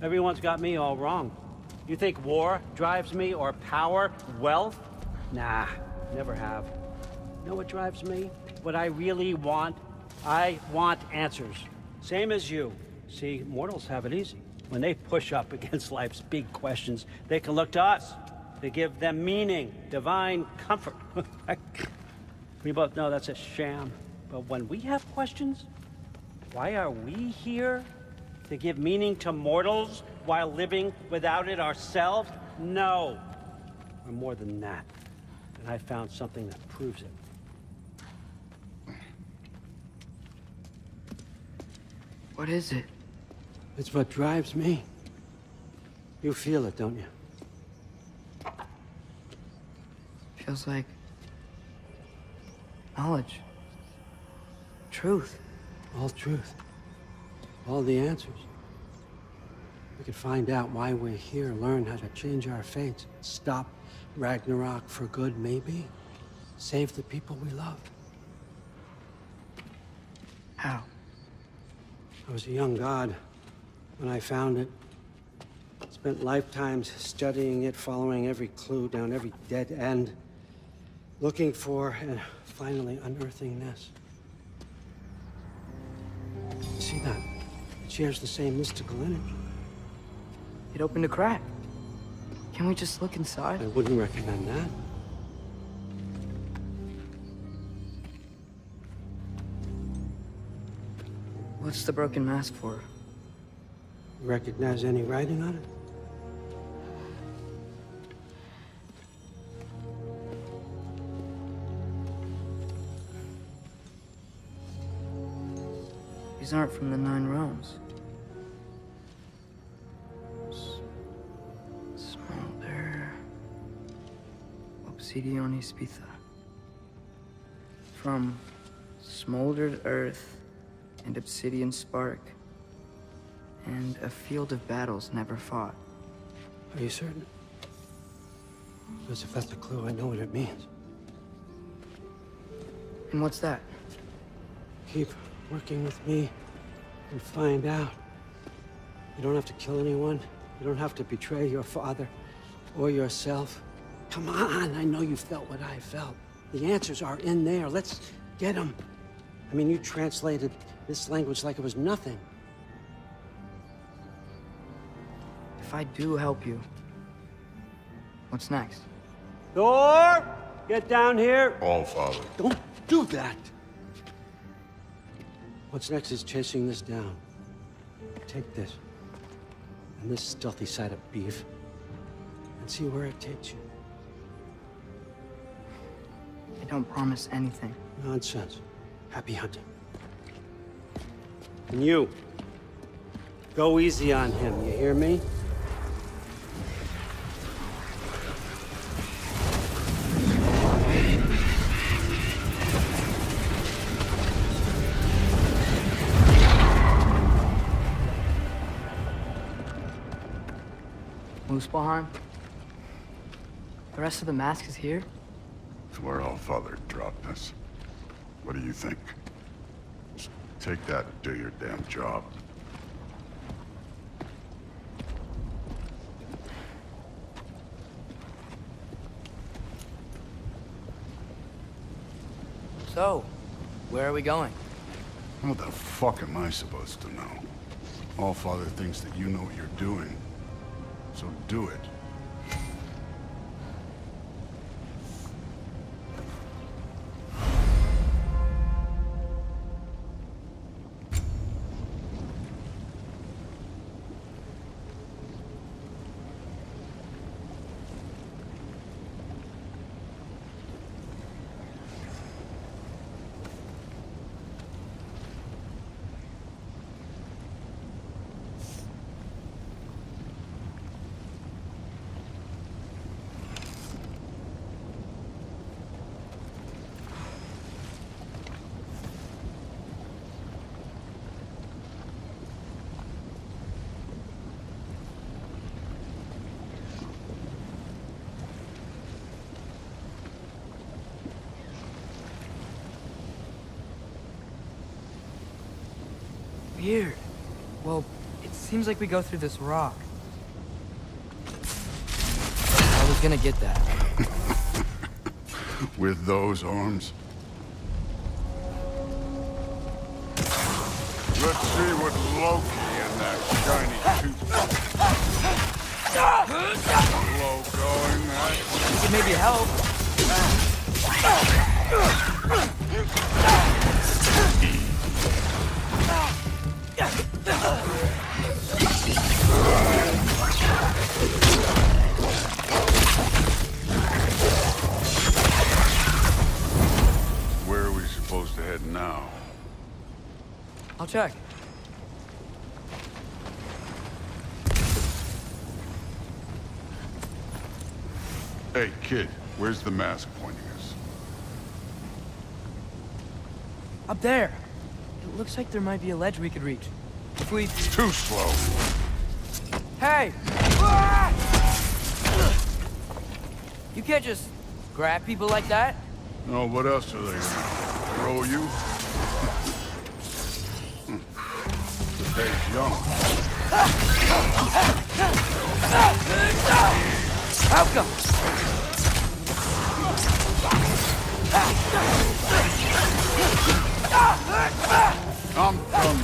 Everyone's got me all wrong. You think war drives me, or power, wealth? Nah, never have. You know what drives me? What I really want? I want answers. Same as you. See, mortals have it easy. When they push up against life's big questions, they can look to us to give them meaning, divine comfort. We both know that's a sham. But when we have questions, why are we here? To give meaning to mortals while living without it ourselves? No. We're more than that. And I found something that proves it. What is it? It's what drives me. You feel it, don't you? Feels like knowledge. Truth. All truth. All the answers. We could find out why we're here, learn how to change our fates, stop Ragnarok for good, maybe. Save the people we love. How? I was a young god when I found it. Spent lifetimes studying it, following every clue down every dead end, looking for and finally unearthing this. See that? It shares the same mystical energy. It opened a crack. Can we just look inside? I wouldn't recommend that. What's the broken mask for? You recognize any writing on it? These aren't from the Nine Realms. Smolder... Obsidione Spitha. From smoldered earth and obsidian spark, and a field of battles never fought. Are you certain? Because if that's a clue, I know what it means. And what's that? Keep working with me and find out. You don't have to kill anyone. You don't have to betray your father or yourself. Come on, I know you felt what I felt. The answers are in there. Let's get them. I mean, you translated this language like it was nothing. If I do help you, what's next? Thor! Get down here! All Father. Don't do that! What's next is chasing this down. Take this, and this stealthy side of beef, and see where it takes you. I don't promise anything. Nonsense. Happy hunting. And you, go easy on him, you hear me? Muspelheim? The rest of the mask is here? It's where All Father dropped us. What do you think? Just take that and do your damn job. So, where are we going? What the fuck am I supposed to know? All Father thinks that you know what you're doing. So do it. Weird. Well, it's Seems like we go through this rock. I was gonna get that. With those arms? Let's see what Loki and that shiny tooth... Slow going, that... You could maybe help. Where are we supposed to head now? I'll check. Hey, kid, where's the mask pointing us? Up there. It looks like there might be a ledge we could reach. If we... Too slow. Hey! You can't just grab people like that. Oh, what else are they gonna throw you? The day's young. Outcome! I'm done.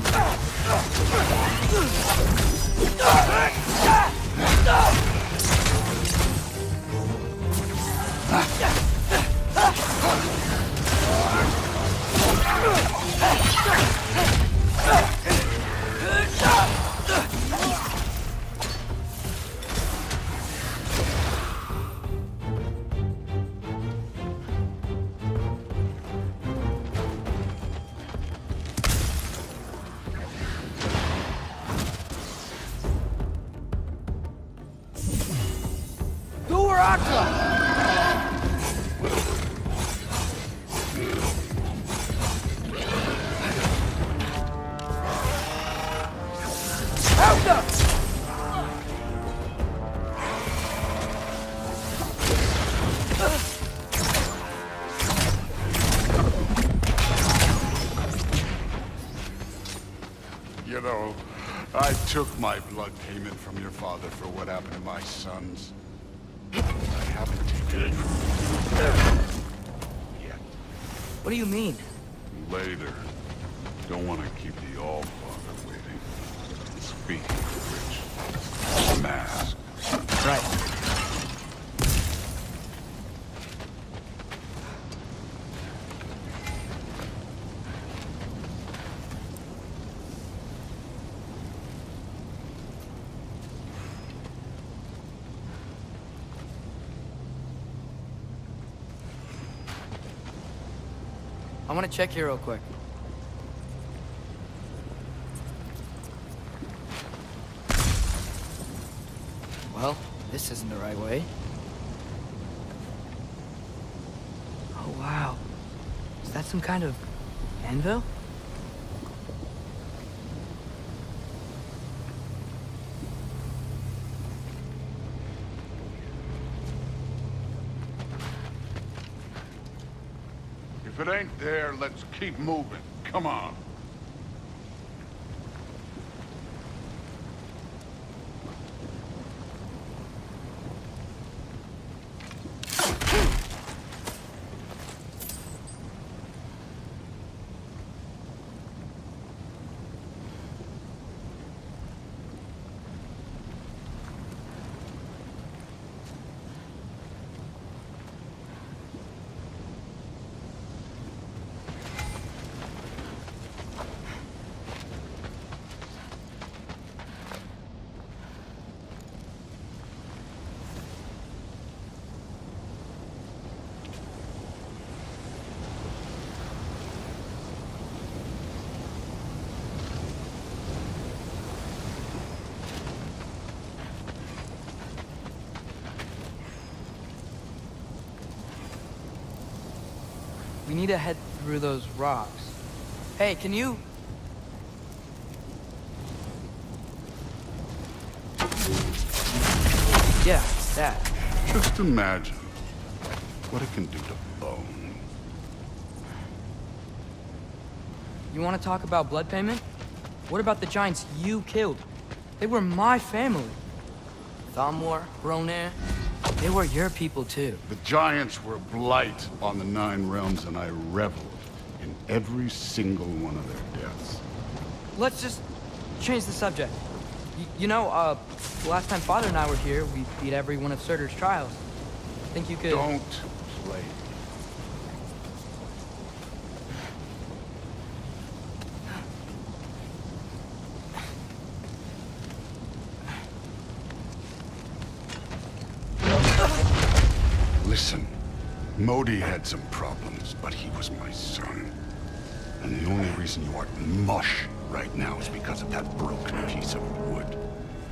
You know, I took my blood payment from your father for what happened to my sons. I haven't taken it from you yet. What do you mean? Later. Don't want to keep the All-Father waiting. Speaking of which, mask. Right. I want to check here real quick. Well, this isn't the right way. Oh, wow. Is that some kind of anvil? If it ain't there, let's keep moving. Come on. We need to head through those rocks. Hey, can you... Yeah, that. Just imagine what it can do to bone. You want to talk about blood payment? What about the giants you killed? They were my family. Thamor, Ronan, they were your people too. The giants were blight on the 9 realms, and I reveled in every single one of their deaths. Let's just change the subject. You know, last time Father and I were here, we beat every one of Surtur's trials. Think you could... Don't play. Listen, Modi had some problems, but he was my son. And the only reason you aren't mush right now is because of that broken piece of wood.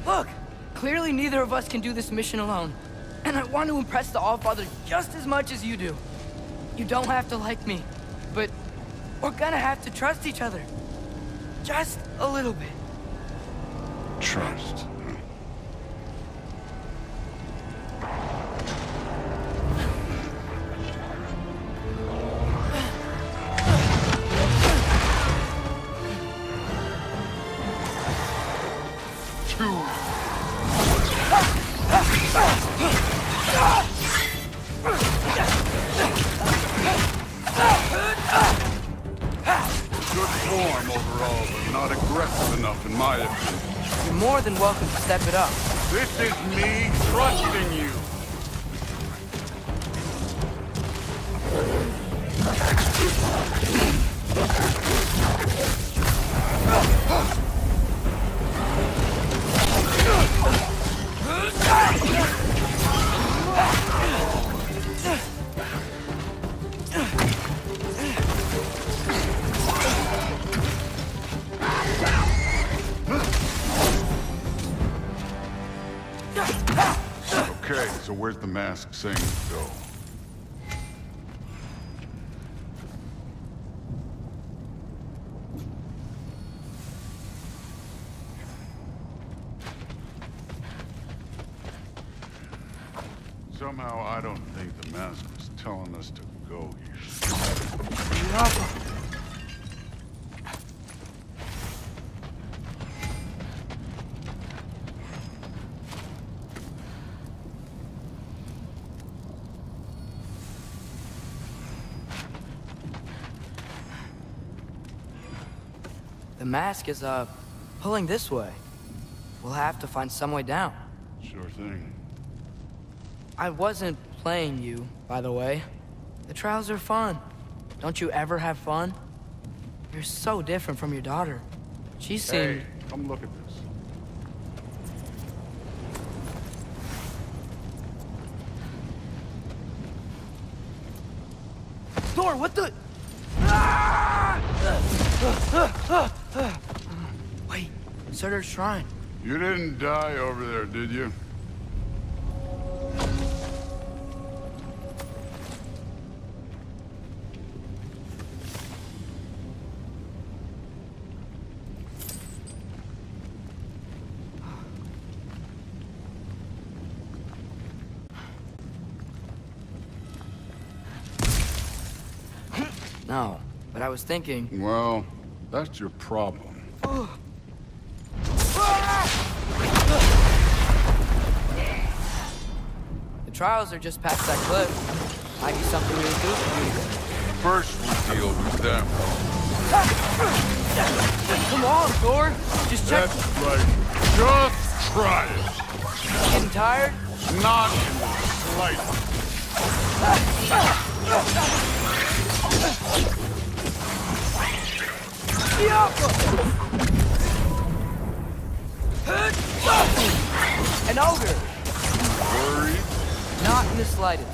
Look! Clearly neither of us can do this mission alone. And I want to impress the Allfather just as much as you do. You don't have to like me, but we're gonna have to trust each other. Just a little bit. Trust. You're more than welcome to step it up. This is me trusting you. Okay, so where's the mask saying to go? Somehow I don't think the mask was telling us to go here. The mask is, pulling this way. We'll have to find some way down. Sure thing. I wasn't playing you, by the way. The trials are fun. Don't you ever have fun? You're so different from your daughter. She seemed... Hey, come look at this. Thor, what the... Wait, Surtur's shrine. You didn't die over there, did you? No, but I was thinking... Well, that's your problem. The trials are just past that cliff. Might be something really goofy. First we deal with them. Come on, Thor. Just check... That's right. Just try it. Getting tired? Not in the slightest. An ogre. Worried? Not in the slightest.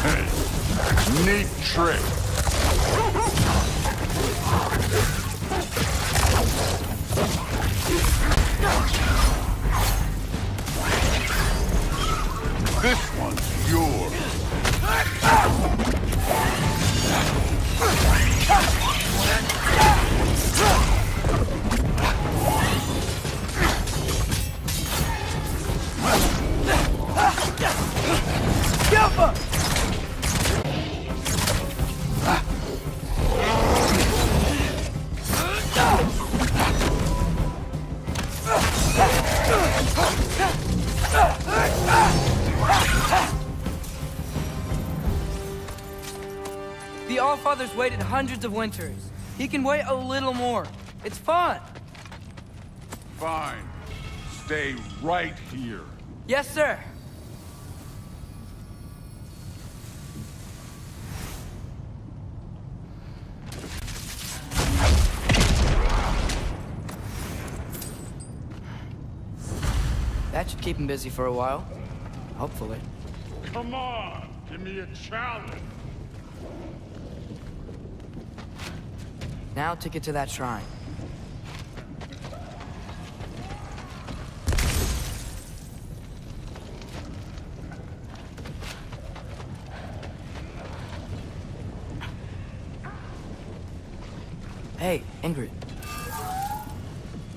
Hey, neat trick. The Allfather's waited hundreds of winters. He can wait a little more. It's fun. Fine. Stay right here. Yes, sir. That should keep him busy for a while. Hopefully. Come on, give me a challenge. Now to get to that shrine. Hey, Ingrid.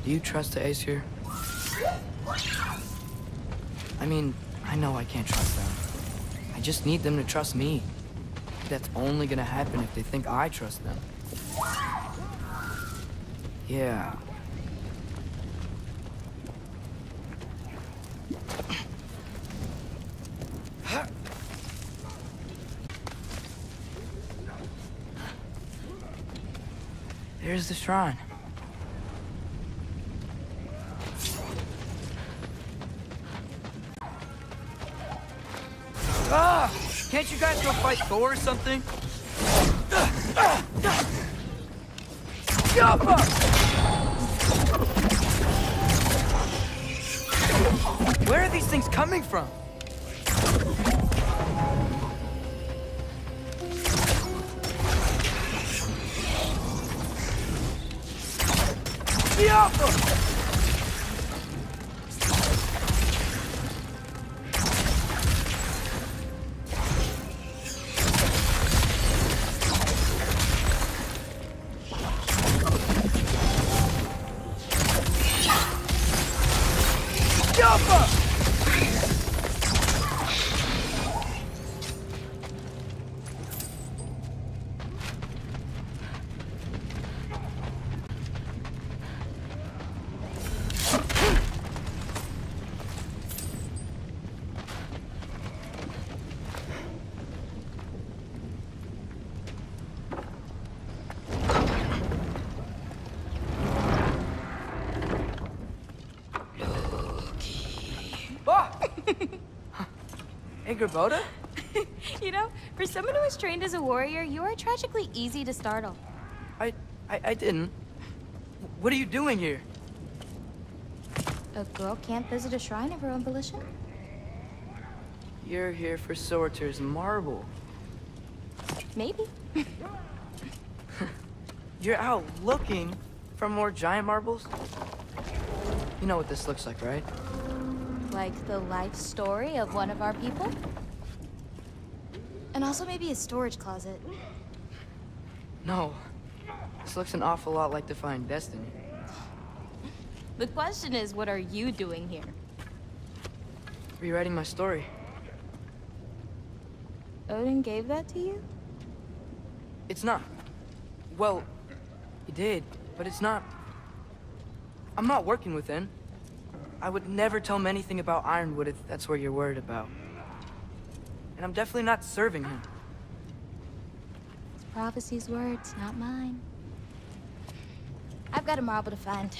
Do you trust the Ace here? I mean, I know I can't trust them. I just need them to trust me. That's only gonna happen if they think I trust them. Yeah. There's the shrine. Ah! Can't you guys go fight Thor or something? Where are these things coming from? Hey, Grabota? You know, for someone who was trained as a warrior, you are tragically easy to startle. I didn't. What are you doing here? A girl can't visit a shrine of her own volition? You're here for Sorter's marble. Maybe. You're out looking for more giant marbles? You know what this looks like, right? Like the life story of one of our people? And also maybe a storage closet. No. This looks an awful lot like Defying Destiny. The question is, what are you doing here? Rewriting my story. Odin gave that to you? It's not. Well, he did, but it's not. I'm not working with him. I would never tell him anything about Ironwood if that's what you're worried about. And I'm definitely not serving him. It's prophecy's words, not mine. I've got a marble to find.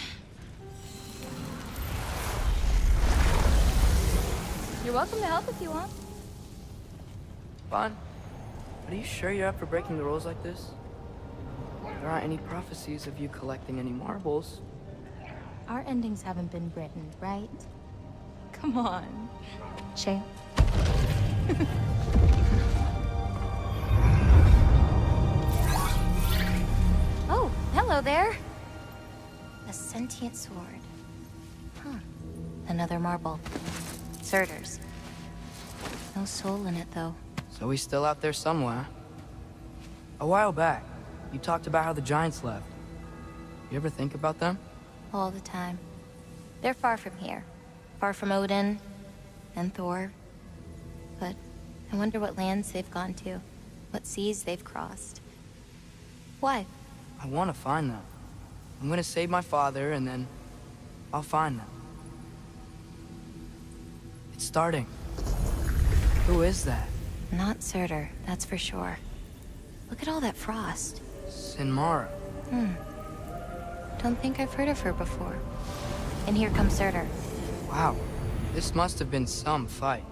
You're welcome to help if you want. Bon, are you sure you're up for breaking the rules like this? There aren't any prophecies of you collecting any marbles. Our endings haven't been written, right? Come on. Shay. Oh, hello there. A sentient sword. Huh. Another marble. Surtur's. No soul in it, though. So he's still out there somewhere. A while back, you talked about how the Giants left. You ever think about them? All the time. They're far from here. Far from Odin and Thor. But I wonder what lands they've gone to. What seas they've crossed. Why? I want to find them. I'm gonna save my father, and then I'll find them. It's starting. Who is that? Not Surtur, that's for sure. Look at all that frost. Sinmara. Don't think I've heard of her before. And here comes Surtur. Wow. This must have been some fight.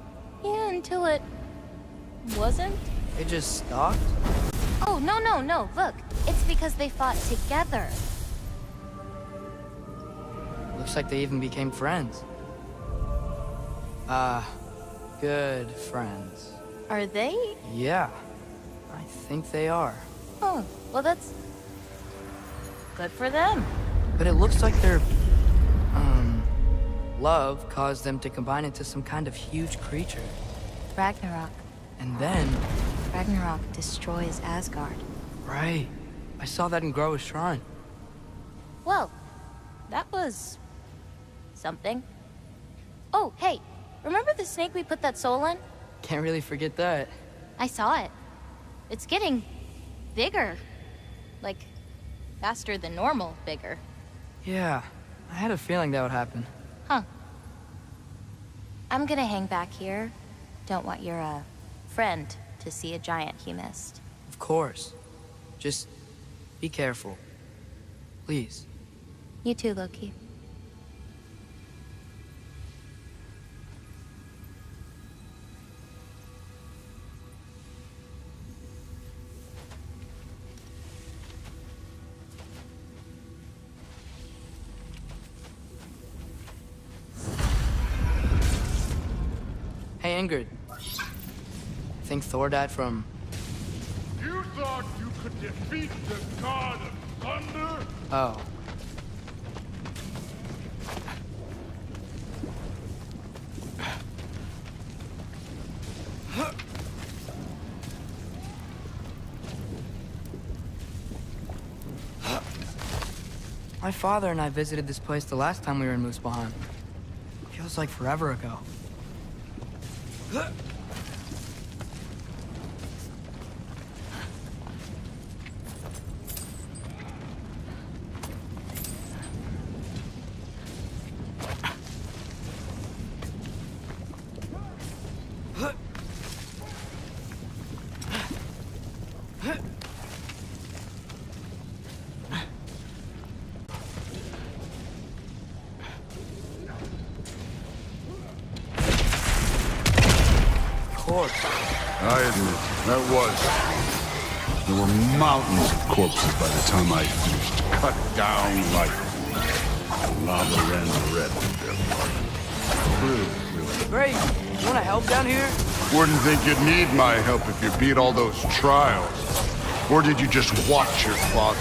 Yeah, until it... wasn't? It just stopped? Oh, no, no, no, look. It's because they fought together. Looks like they even became friends. Good friends. Are they? Yeah, I think they are. Oh, well that's... good for them. But it looks like their, love caused them to combine into some kind of huge creature. Ragnarok. And then... Ragnarok destroys Asgard. Right. I saw that in Groa's shrine. Well, that was... something. Oh, hey, remember the snake we put that soul in? Can't really forget that. I saw it. It's getting... bigger. Like, faster than normal bigger. Yeah, I had a feeling that would happen. Huh. I'm gonna hang back here. Don't want your, friend to see a giant he missed. Of course. Just be careful. Please. You too, Loki. Hey, Ingrid. Think Thor died from... You thought you could defeat the god of thunder? Oh. My father and I visited this place the last time we were in Muspelheim. Feels like forever ago. I admit, that was. There were mountains of corpses by the time I finished. Cut down like lava ran red. Great. You wanna help down here? Wouldn't think you'd need my help if you beat all those trials. Or did you just watch your father?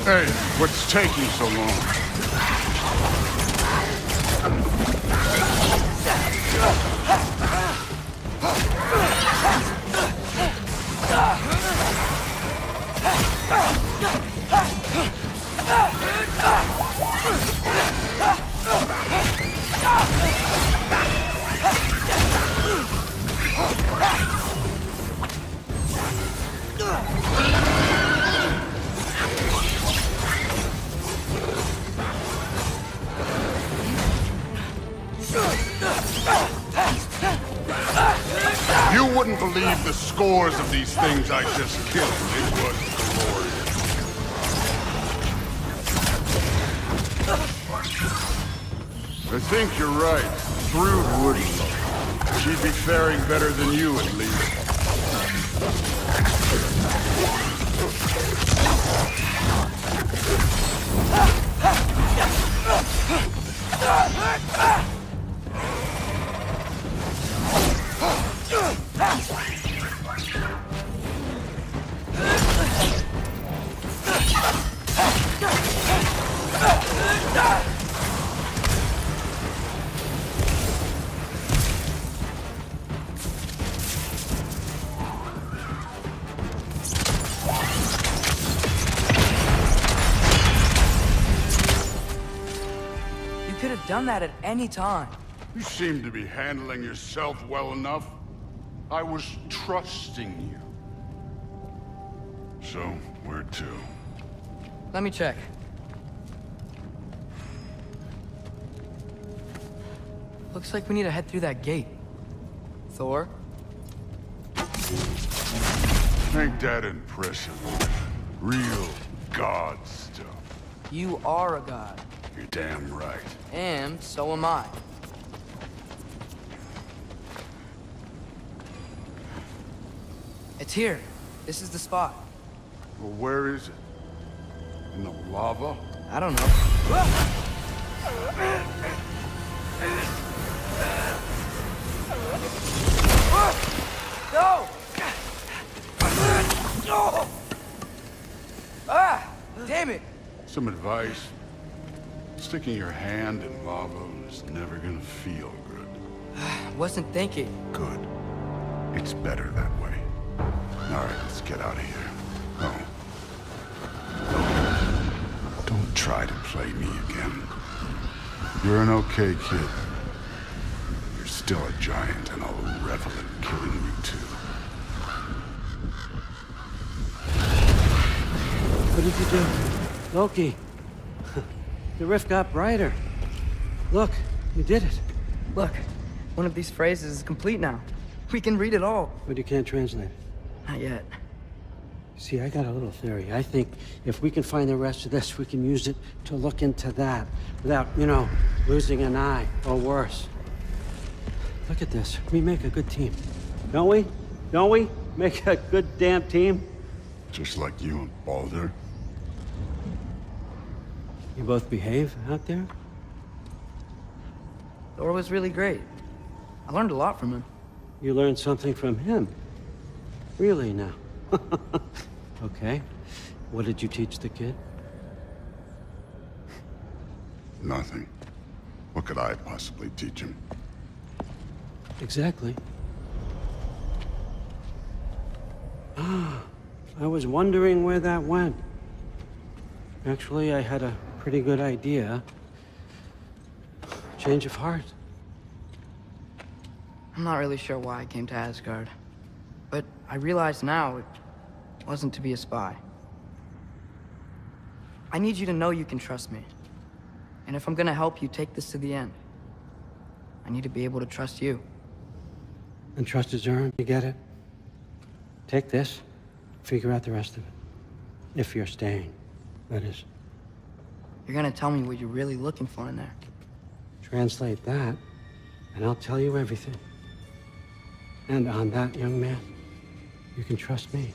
Hey, what's taking so long? You wouldn't believe the scores of these things I just killed. It was glorious. I think you're right. Thrud wouldn't. She'd be faring better than you, at least. have done that at any time. You seem to be handling yourself well enough. I was trusting you. So, where to? Let me check. Looks like we need to head through that gate. Thor? Ain't that impressive? Real god stuff. You are a god. You're damn right. And so am I. It's here. This is the spot. Well, where is it? In the lava? I don't know. No! Ah! Damn it! Some advice. Sticking your hand in lava is never gonna feel good. Wasn't thinking. Good. It's better that way. All right, let's get out of here. Oh. Don't try to play me again. You're an okay kid. You're still a giant, and I'll revel in killing you too. What did you do? Loki. The rift got brighter. Look, you did it. Look, one of these phrases is complete now. We can read it all. But you can't translate it. Not yet. See, I got a little theory. I think if we can find the rest of this, we can use it to look into that without, losing an eye or worse. Look at this. We make a good team. Don't we? Don't we? Make a good damn team? Just like you and Baldur. You both behave out there? Thor was really great. I learned a lot from him. You learned something from him? Really now? Okay. What did you teach the kid? Nothing. What could I possibly teach him? Exactly. Ah, I was wondering where that went. Actually, I had a pretty good idea. Change of heart. I'm not really sure why I came to Asgard. But I realize now it wasn't to be a spy. I need you to know you can trust me. And if I'm gonna help you take this to the end, I need to be able to trust you. And trust is earned, you get it? Take this, figure out the rest of it. If you're staying, that is. You're gonna tell me what you're really looking for in there. Translate that, and I'll tell you everything. And on that, young man, you can trust me.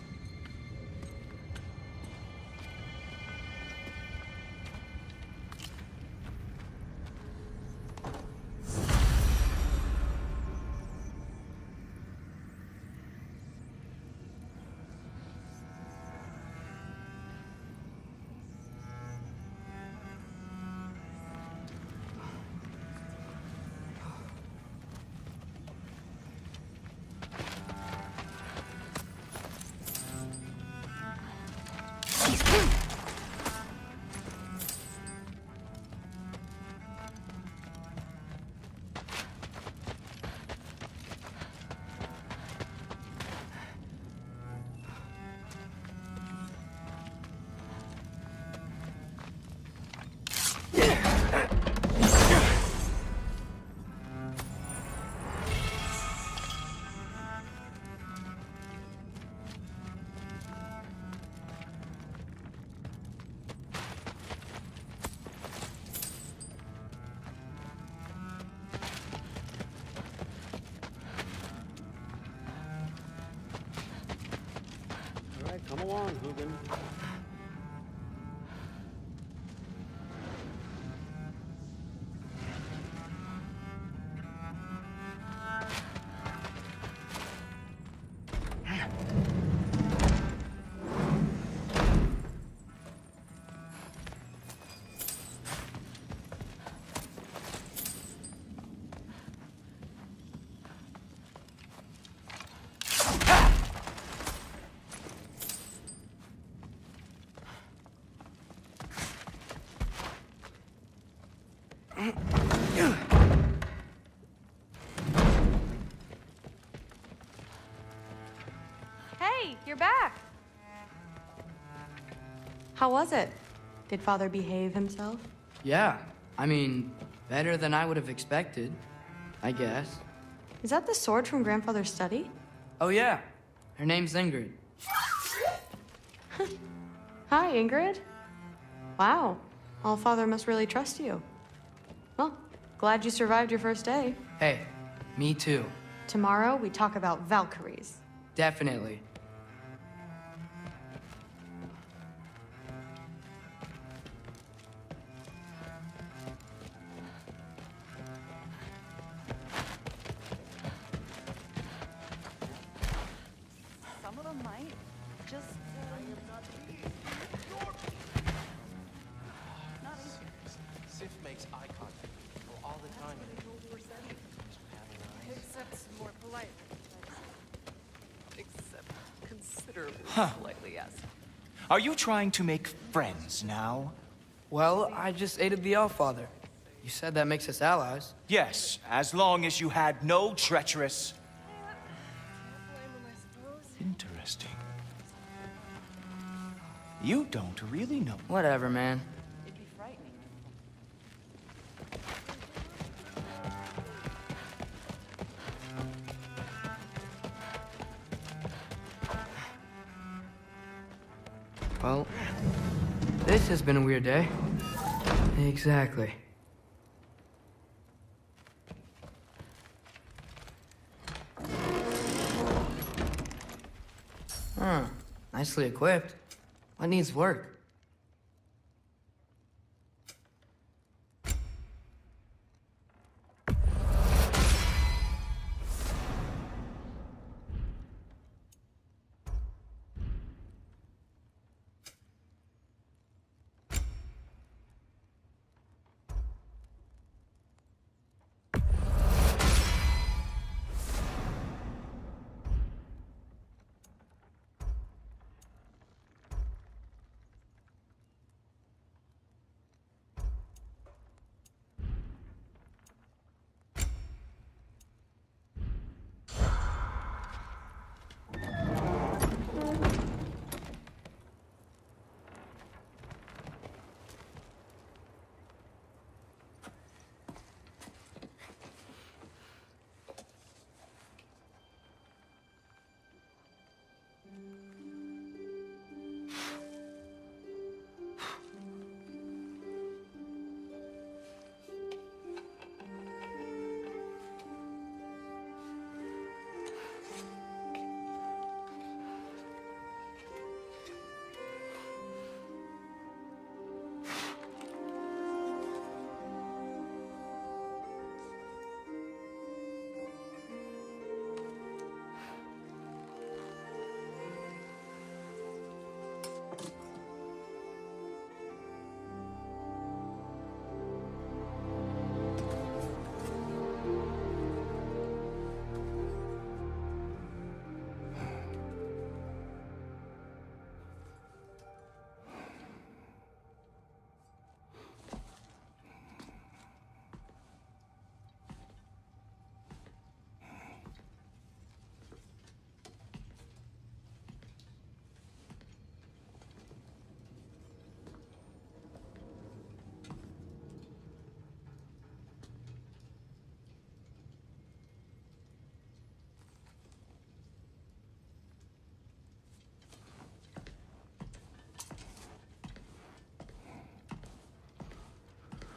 All right, come along, Hugin. Hey, you're back. How was it? Did Father behave himself? Yeah, I mean, better than I would have expected, I guess. Is that the sword from Grandfather's study? Oh yeah, her name's Ingrid. Hi, Ingrid. Wow, All-Father must really trust you. Well, glad you survived your first day. Hey, me too. Tomorrow, we talk about Valkyries. Definitely. Some of them might. Just, not Sif makes eye contact with people all the time. except more polite. Except considerably politely, yes. Are you trying to make friends now? Well, I just aided the All-Father. You said that makes us allies. Yes, as long as you had no treacherous... Interesting. You don't really know. Whatever, man. It'd be frightening. Well, this has been a weird day. Exactly. Huh. Nicely equipped. What needs work?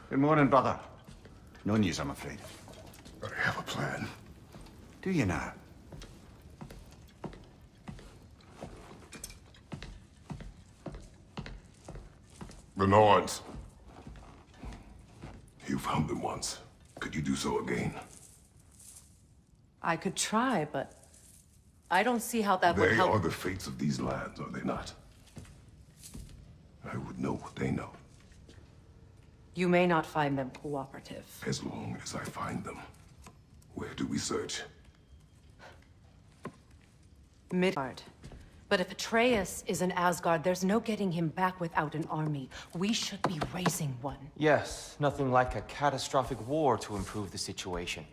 Good morning, brother. No news, I'm afraid. I have a plan. Do you now? The Norns. You found them once. Could you do so again? I could try, but I don't see how that would They help. are the fates of these lands, are they not? I would know what they know, You may not find them cooperative. as long as I find them. Where do we search? Midgard. But if Atreus is in Asgard, there's no getting him back without an army. We should be raising one. Yes, nothing like a catastrophic war to improve the situation.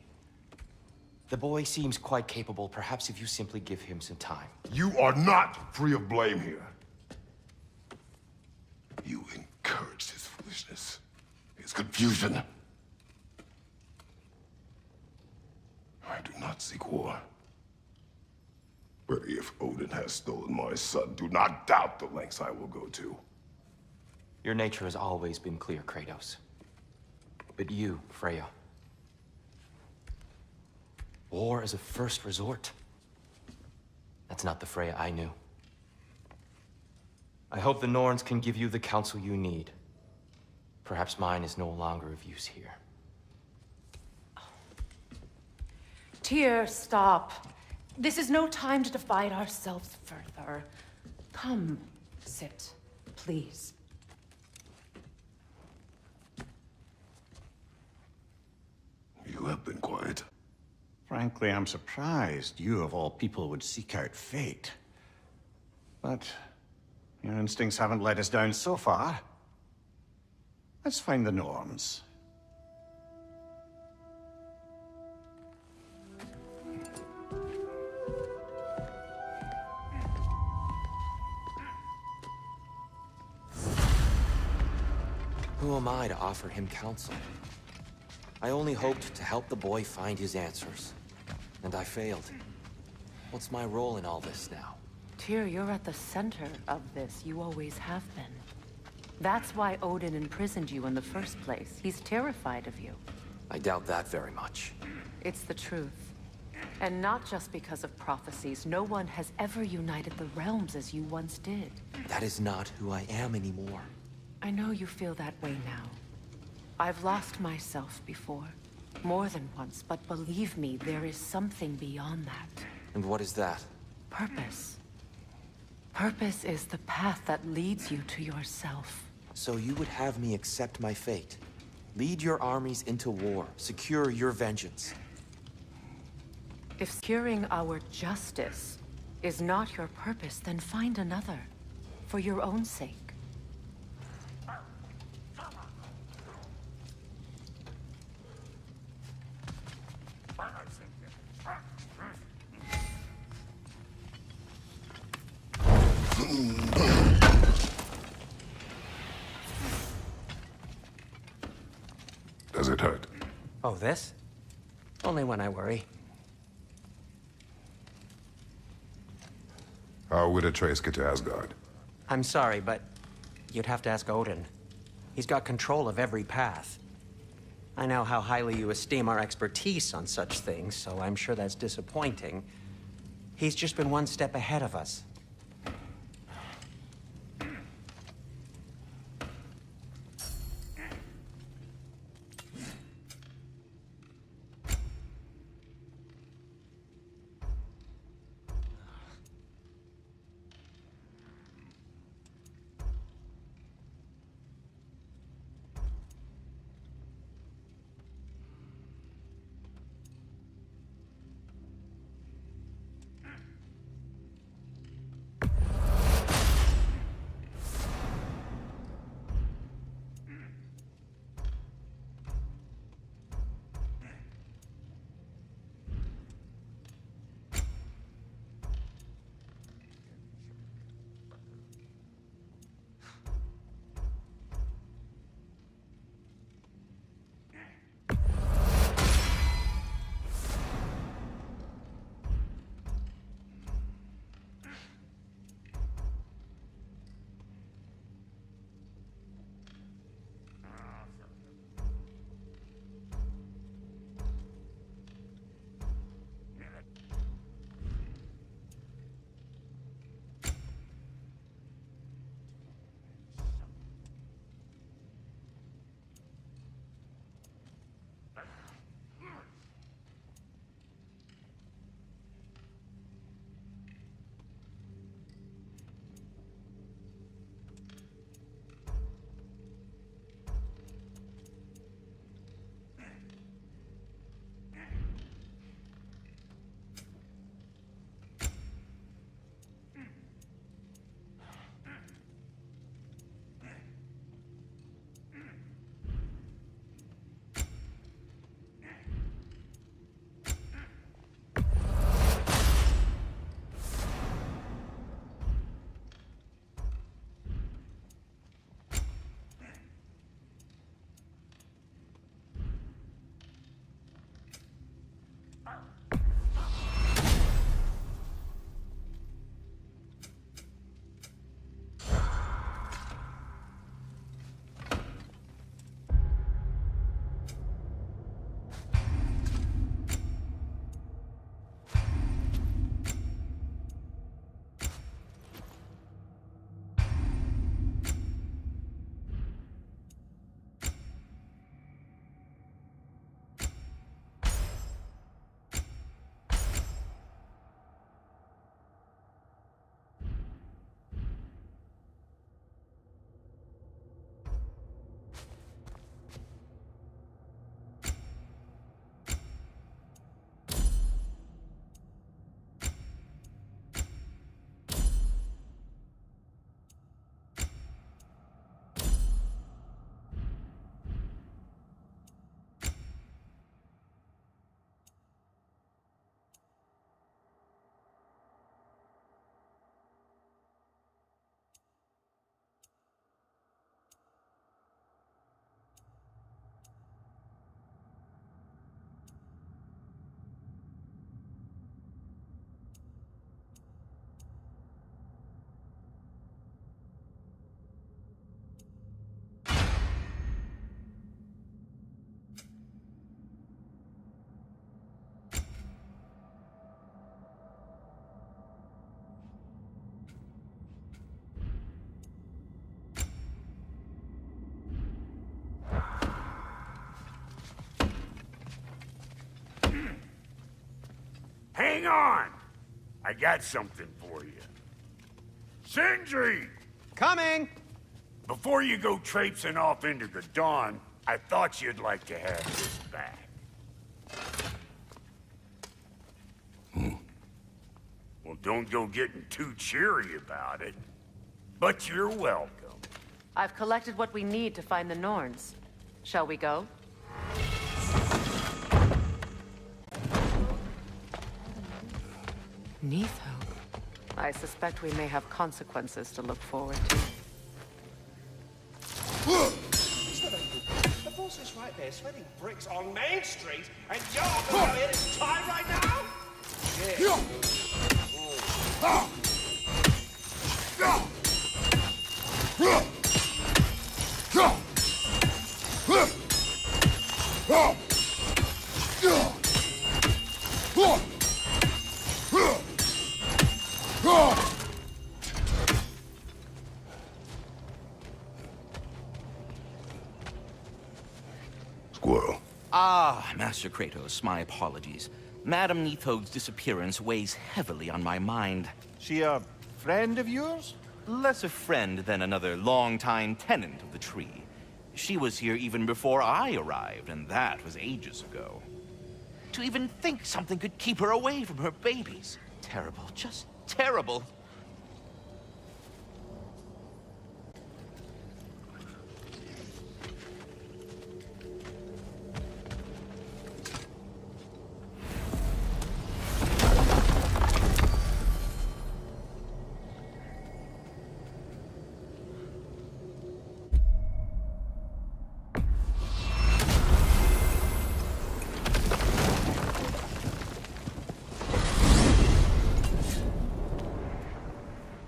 The boy seems quite capable. Perhaps if you simply give him some time. You are not free of blame here. You encouraged his foolishness, his confusion. I do not seek war. But if Odin has stolen my son, do not doubt the lengths I will go to. Your nature has always been clear, Kratos. But you, Freya. War is a first resort. That's not the Freya I knew. I hope the Norns can give you the counsel you need. Perhaps mine is no longer of use here. Tyr, stop. This is no time to divide ourselves further. Come, sit, please. You have been quiet. Frankly, I'm surprised you, of all people, would seek out fate. But your instincts haven't let us down so far. Let's find the Norns. Who am I to offer him counsel? I only hoped to help the boy find his answers. And I failed. What's my role in all this now? Tyr, you're at the center of this. You always have been. That's why Odin imprisoned you in the first place. He's terrified of you. I doubt that very much. It's the truth. And not just because of prophecies. No one has ever united the realms as you once did. That is not who I am anymore. I know you feel that way now. I've lost myself before. More than once, but believe me, there is something beyond that. And what is that? Purpose. Purpose is the path that leads you to yourself. So you would have me accept my fate? Lead your armies into war, secure your vengeance. If securing our justice is not your purpose, then find another. For your own sake. Does it hurt? Oh, this? Only when I worry. How would Atreus get to Asgard? I'm sorry, but you'd have to ask Odin. He's got control of every path. I know how highly you esteem our expertise on such things, so I'm sure that's disappointing. He's just been one step ahead of us. Hang on! I got something for you. Sindri! Coming! Before you go traipsing off into the dawn, I thought you'd like to have this back. Well, don't go getting too cheery about it. But you're welcome. I've collected what we need to find the Norns. Shall we go? Neitho. I suspect we may have consequences to look forward to. The boss is right there, sweating bricks on Main Street, and you're going to his time right now? Squirrel. Ah, Master Kratos, my apologies. Madame Neatho's disappearance weighs heavily on my mind. She a friend of yours? Less a friend than another longtime tenant of the tree. She was here even before I arrived, and that was ages ago. To even think something could keep her away from her babies. Terrible, just terrible.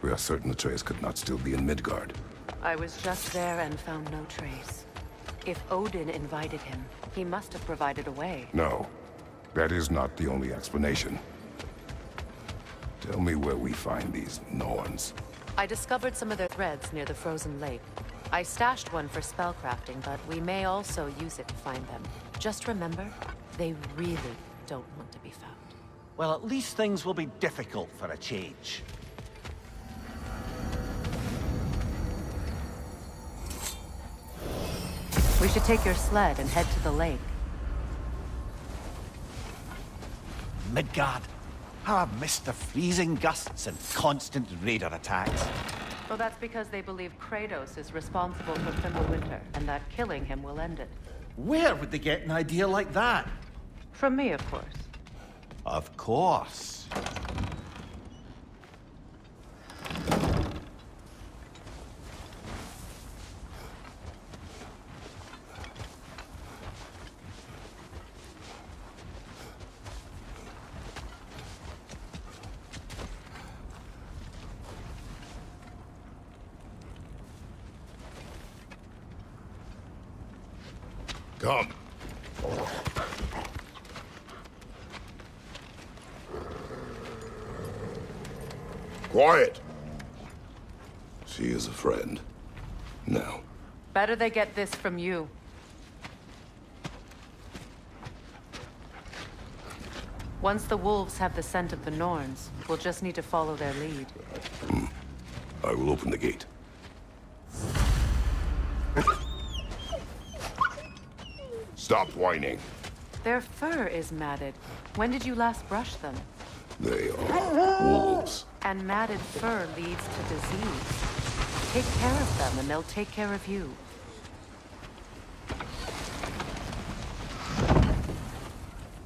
We are certain Atreus could not still be in Midgard. I was just there and found no trace. If Odin invited him, he must have provided a way. No, that is not the only explanation. Tell me where we find these Norns. I discovered some of their threads near the frozen lake. I stashed one for spellcrafting, but we may also use it to find them. Just remember, they really don't want to be found. Well, at least things will be difficult for a change. We should take your sled and head to the lake. Midgard. How I've missed the freezing gusts and constant raider attacks. Well, that's because they believe Kratos is responsible for Fimbulwinter, and that killing him will end it. Where would they get an idea like that? From me, of course. Of course. Come. Quiet. She is a friend. Now. Better they get this from you. Once the wolves have the scent of the Norns, we'll just need to follow their lead. I will open the gate. Stop whining. Their fur is matted. When did you last brush them? They are wolves. And matted fur leads to disease. Take care of them, and they'll take care of you.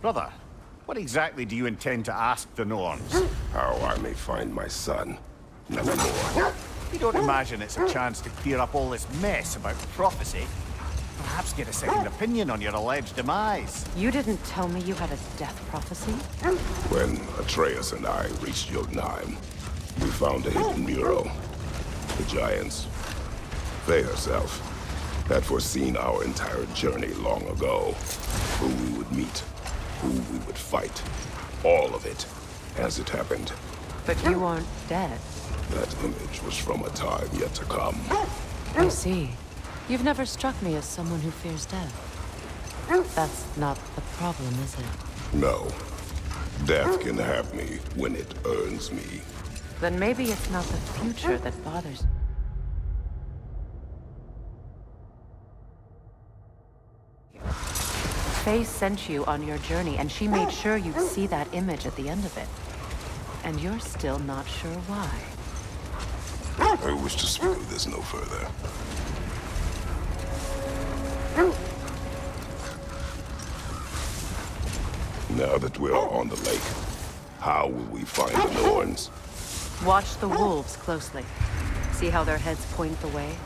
Brother, what exactly do you intend to ask the Norns? How I may find my son. Nothing more. You don't imagine it's a chance to clear up all this mess about prophecy? Perhaps get a second opinion on your alleged demise. You didn't tell me you had a death prophecy? When Atreus and I reached Jotunheim, we found a hidden mural. The giants, they herself, had foreseen our entire journey long ago. Who we would meet, who we would fight. All of it, as it happened. But you aren't dead. That image was from a time yet to come. I see. You've never struck me as someone who fears death. That's not the problem, is it? No. Death can have me when it earns me. Then maybe it's not the future that bothers you. Faye sent you on your journey, and she made sure you'd see that image at the end of it. And you're still not sure why. I wish to speak of this no further. Now that we are on the lake, how will we find the Norns? Watch the wolves closely. See how their heads point the way?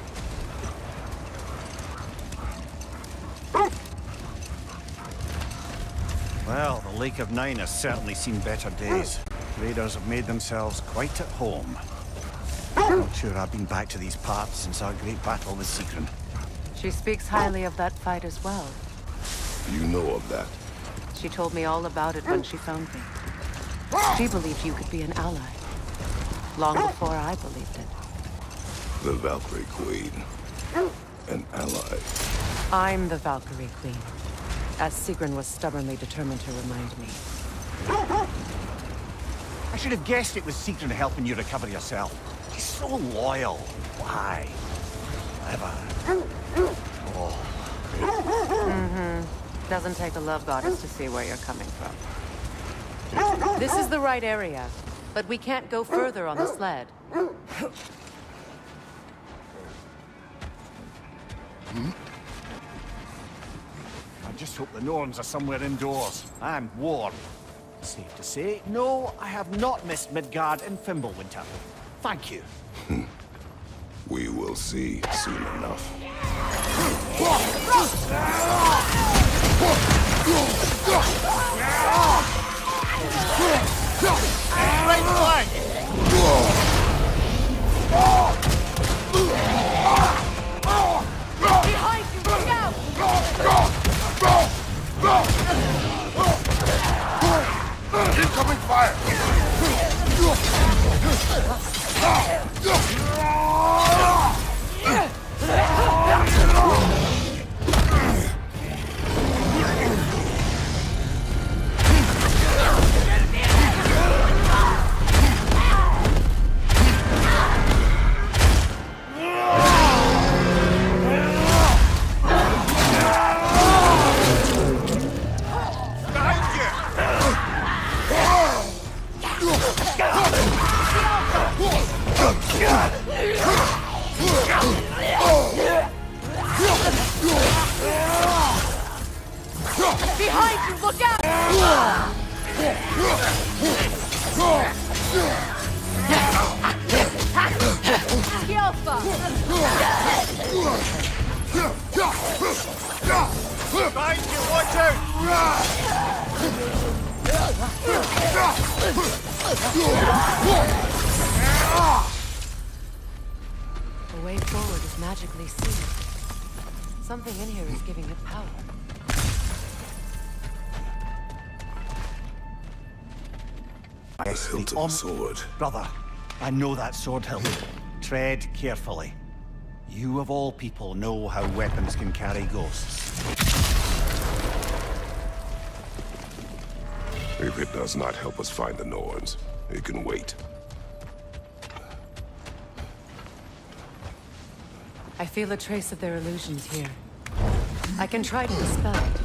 Well, the Lake of Nine has certainly seen better days. Raiders have made themselves quite at home. I'm not sure I've been back to these parts since our great battle with Sigrun. She speaks highly of that fight as well. You know of that? She told me all about it when she found me. She believed you could be an ally. Long before I believed it. The Valkyrie Queen. An ally. I'm the Valkyrie Queen. As Sigrun was stubbornly determined to remind me. I should have guessed it was Sigrun helping you recover yourself. She's so loyal. Why? Clever. Oh. Doesn't take a love goddess to see where you're coming from. This is the right area, but we can't go further on the sled. I just hope the Norns are somewhere indoors and warm. Safe to say, no, I have not missed Midgard and Fimbulwinter. Thank you. We will see soon enough. Right flank! Behind you, look out! Incoming fire! Behind you, look out! Behind you, watch out! The way forward is magically sealed. Something in here is giving it power. The hilt of a sword. Brother, I know that sword hilt. Tread carefully. You of all people know how weapons can carry ghosts. If it does not help us find the Norns, it can wait. I feel a trace of their illusions here. I can try to dispel it.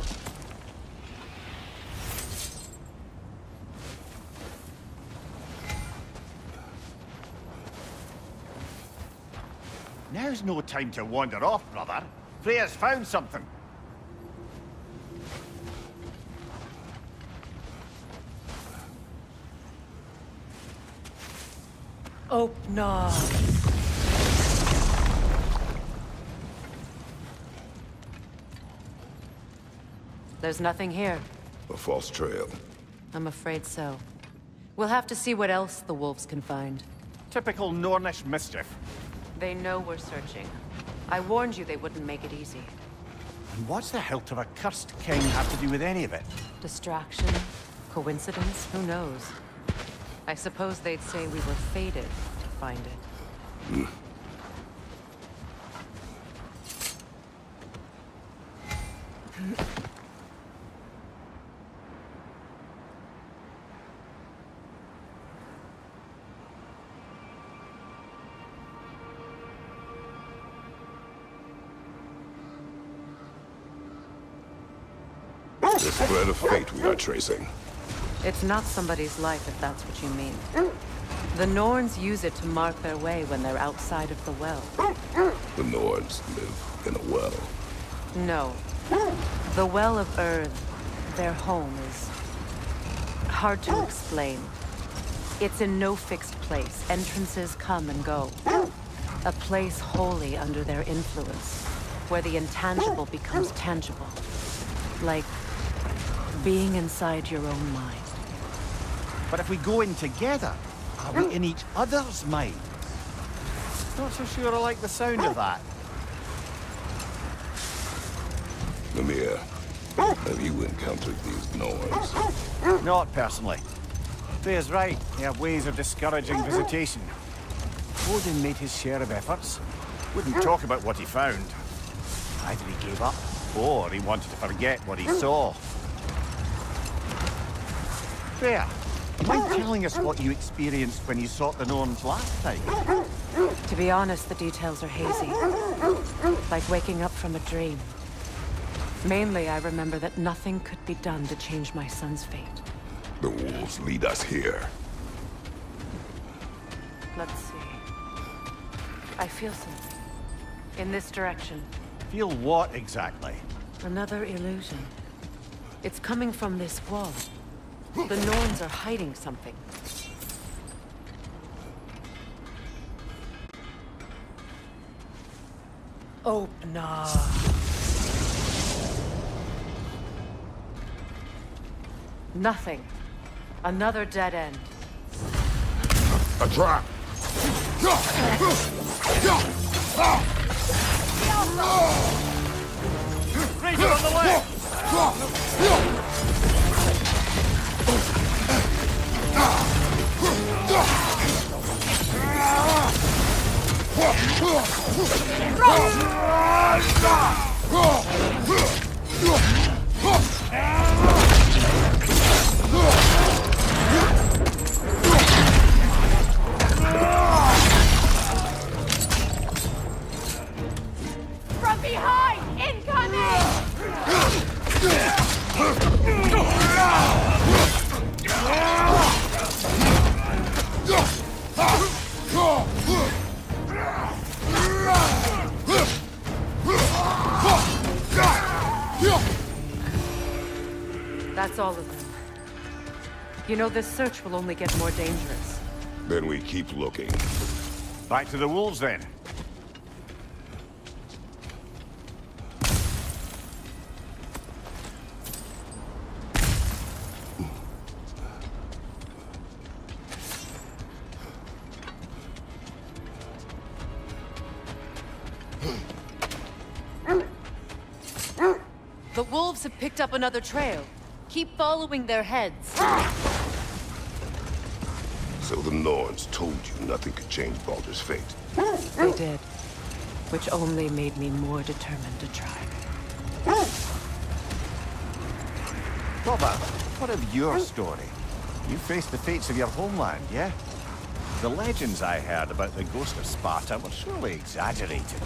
Now's no time to wander off, brother. Freya's found something. Oh, no. There's nothing here. A false trail. I'm afraid so. We'll have to see what else the wolves can find. Typical Nornish mischief. They know we're searching. I warned you they wouldn't make it easy. And what's the hilt of a cursed king have to do with any of it? Distraction? Coincidence? Who knows? I suppose they'd say we were fated to find it. This thread of fate we are tracing. It's not somebody's life, if that's what you mean. The Norns use it to mark their way when they're outside of the well. The Norns live in a well. No. The Well of Earth, their home, is hard to explain. It's in no fixed place. Entrances come and go. A place wholly under their influence, where the intangible becomes tangible. Like being inside your own mind. But if we go in together, are we in each other's minds? Not so sure I like the sound of that. Mimir, have you encountered these Norns? Not personally. Freya's right. They have ways of discouraging visitation. Odin made his share of efforts. Wouldn't talk about what he found. Either he gave up, or he wanted to forget what he saw. Freya, mind telling us what you experienced when you sought the Norns last time? To be honest, the details are hazy. Like waking up from a dream. Mainly, I remember that nothing could be done to change my son's fate. The wolves lead us here. Let's see. I feel something. In this direction. Feel what exactly? Another illusion. It's coming from this wall. The Norns are hiding something. Oh, no. Nothing. Another dead end. A trap! Razor on the left! From behind! Incoming! That's all of them. You know, this search will only get more dangerous. Then we keep looking. Back to the wolves, then. The wolves have picked up another trail. Keep following their heads. So the Norns told you nothing could change Baldur's fate. They did. Which only made me more determined to try. Robert, what of your story? You faced the fates of your homeland, yeah? The legends I heard about the ghost of Sparta were surely exaggerated.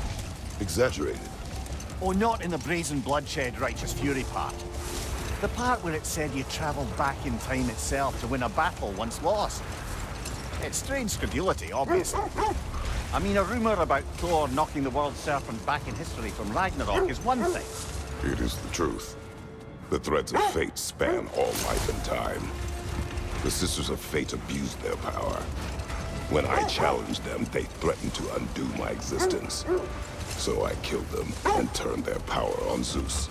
Exaggerated? Oh, not in the brazen bloodshed righteous fury part. The part where it said you travelled back in time itself to win a battle once lost. It's strange credulity, obviously. I mean, a rumour about Thor knocking the world serpent back in history from Ragnarok is one thing. It is the truth. The threads of fate span all life and time. The Sisters of Fate abused their power. When I challenged them, they threatened to undo my existence. So I killed them and turned their power on Zeus.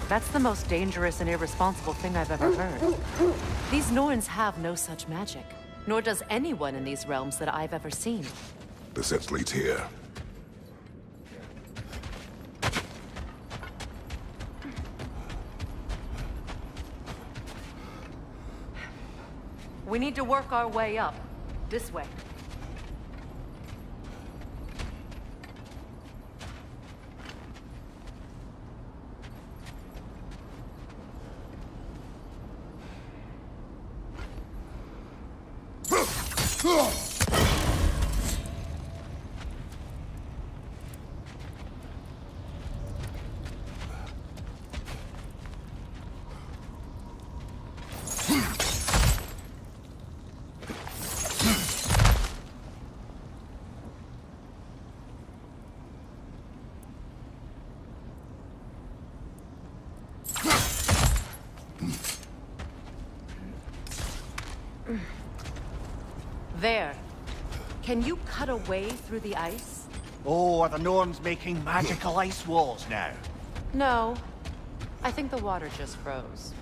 That's the most dangerous and irresponsible thing I've ever heard. These Norns have no such magic. Nor does anyone in these realms that I've ever seen. The sense leads here. We need to work our way up. This way. There. Can you cut a way through the ice? Oh, are the Norns making magical ice walls now? No. I think the water just froze.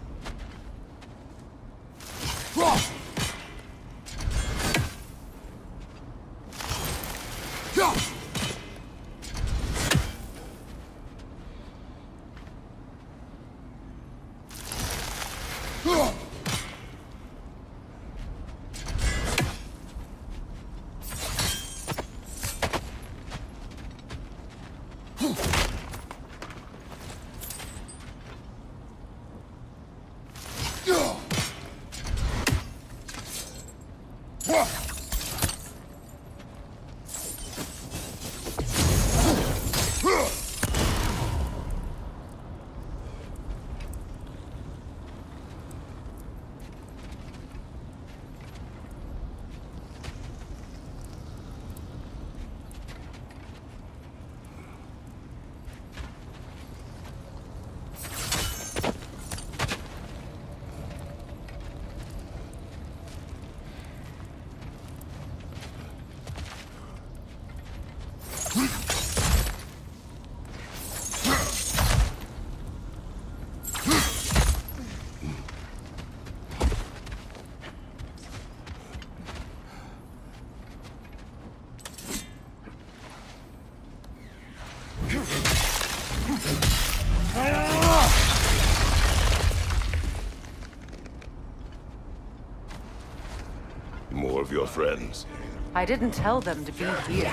More of your friends. I didn't tell them to be here.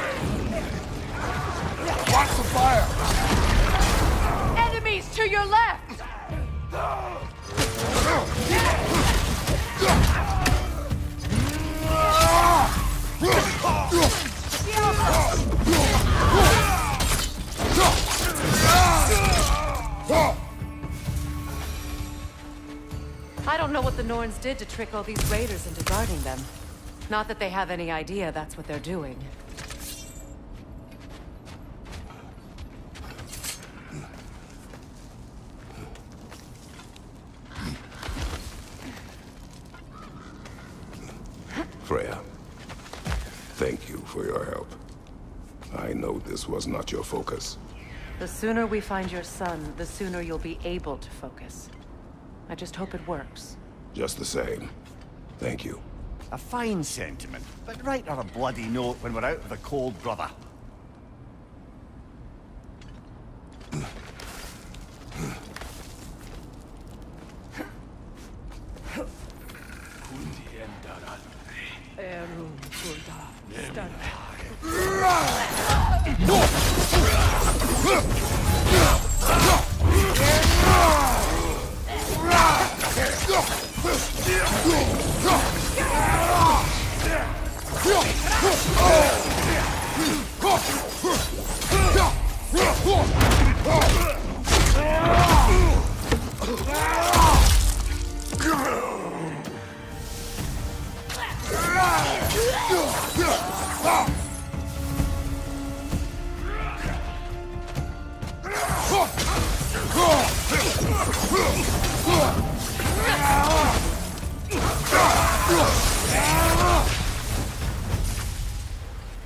Watch the fire! Enemies to your left! I don't know what the Norns did to trick all these raiders into guarding them. Not that they have any idea that's what they're doing. Freya, thank you for your help. I know this was not your focus. The sooner we find your son, the sooner you'll be able to focus. I just hope it works. Just the same, thank you. A fine sentiment, but write her a bloody note when we're out of the cold, brother.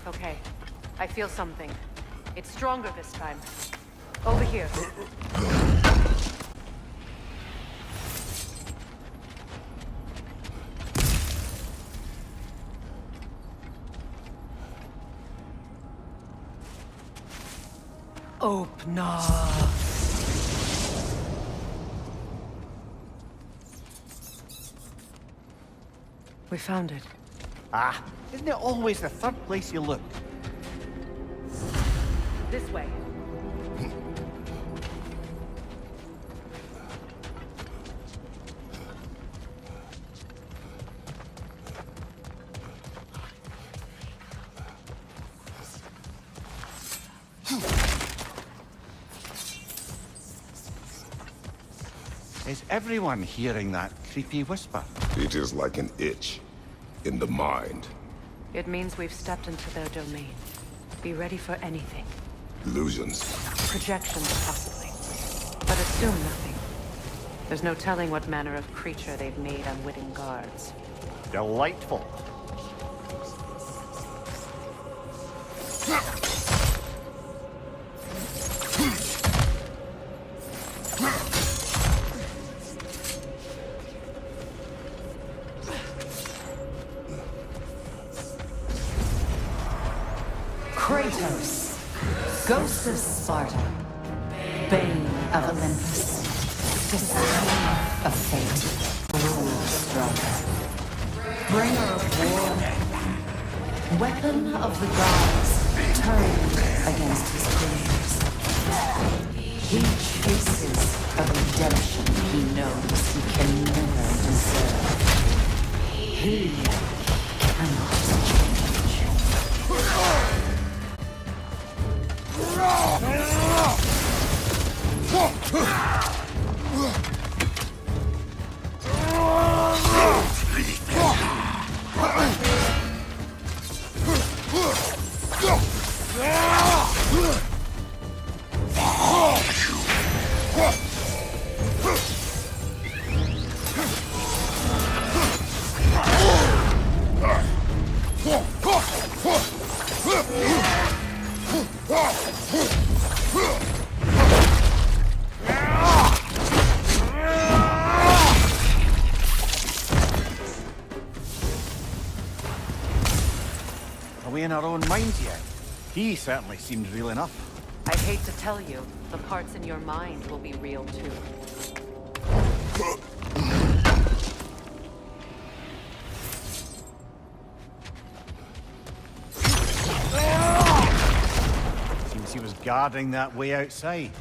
Okay, I feel something. It's stronger this time. Over here. Open up. We found it. Ah, isn't it always the third place you look? This way. Is everyone hearing that creepy whisper? It is like an itch in the mind. It means we've stepped into their domain. Be ready for anything. Illusions. Projections, possibly. But assume nothing. There's no telling what manner of creature they've made unwitting guards. Delightful. Kratos, Ghost of Sparta, Bane of Olympus, Destroyer of Fate, Rule Striker, Bringer of War, Weapon of the Gods, turned against his creators. He chases a redemption he knows he can never deserve. He cannot change. Are we in our own minds yet? He certainly seemed real enough. I hate to tell you, the parts in your mind will be real too. Seems he was guarding that way outside.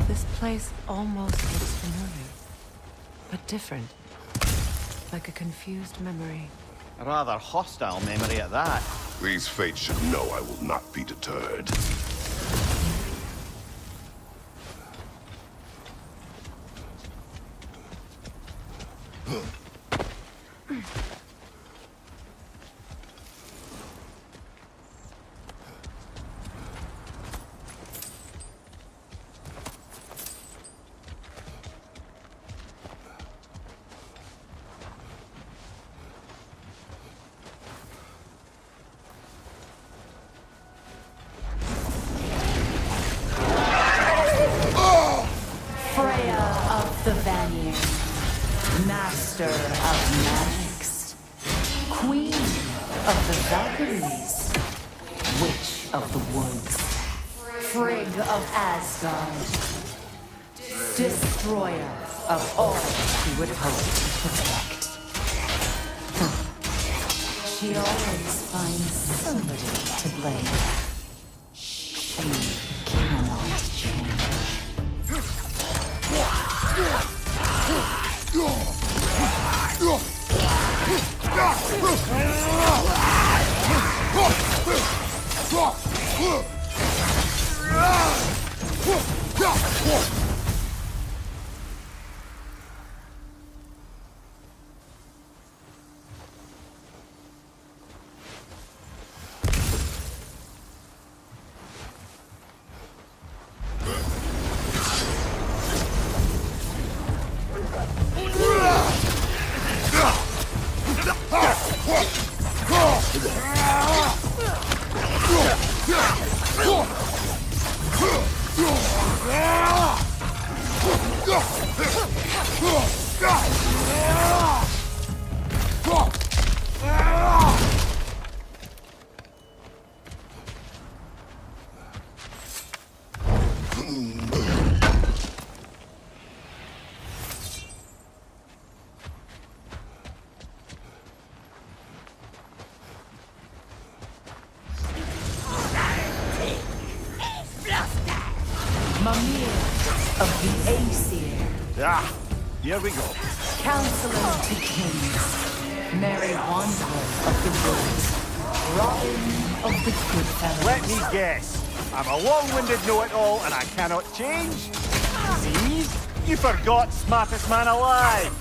This place almost looks familiar, but different. Like a confused memory. A rather hostile memory at that. These fates should know I will not be deterred. Freya of the Vanir, Master of Magics, Queen of the Valkyries, Witch of the Woods, Frigg of Asgard, Destroyer of all she would hope to protect. She always finds somebody to blame. She cannot change. of the Aesir. Ah, here we go. Counselor of the Kings. Merry Wanderer of the Woods. Robin of the Goodfellows. Let me guess. I'm a long-winded know-it-all and I cannot change? See? You forgot smartest man alive!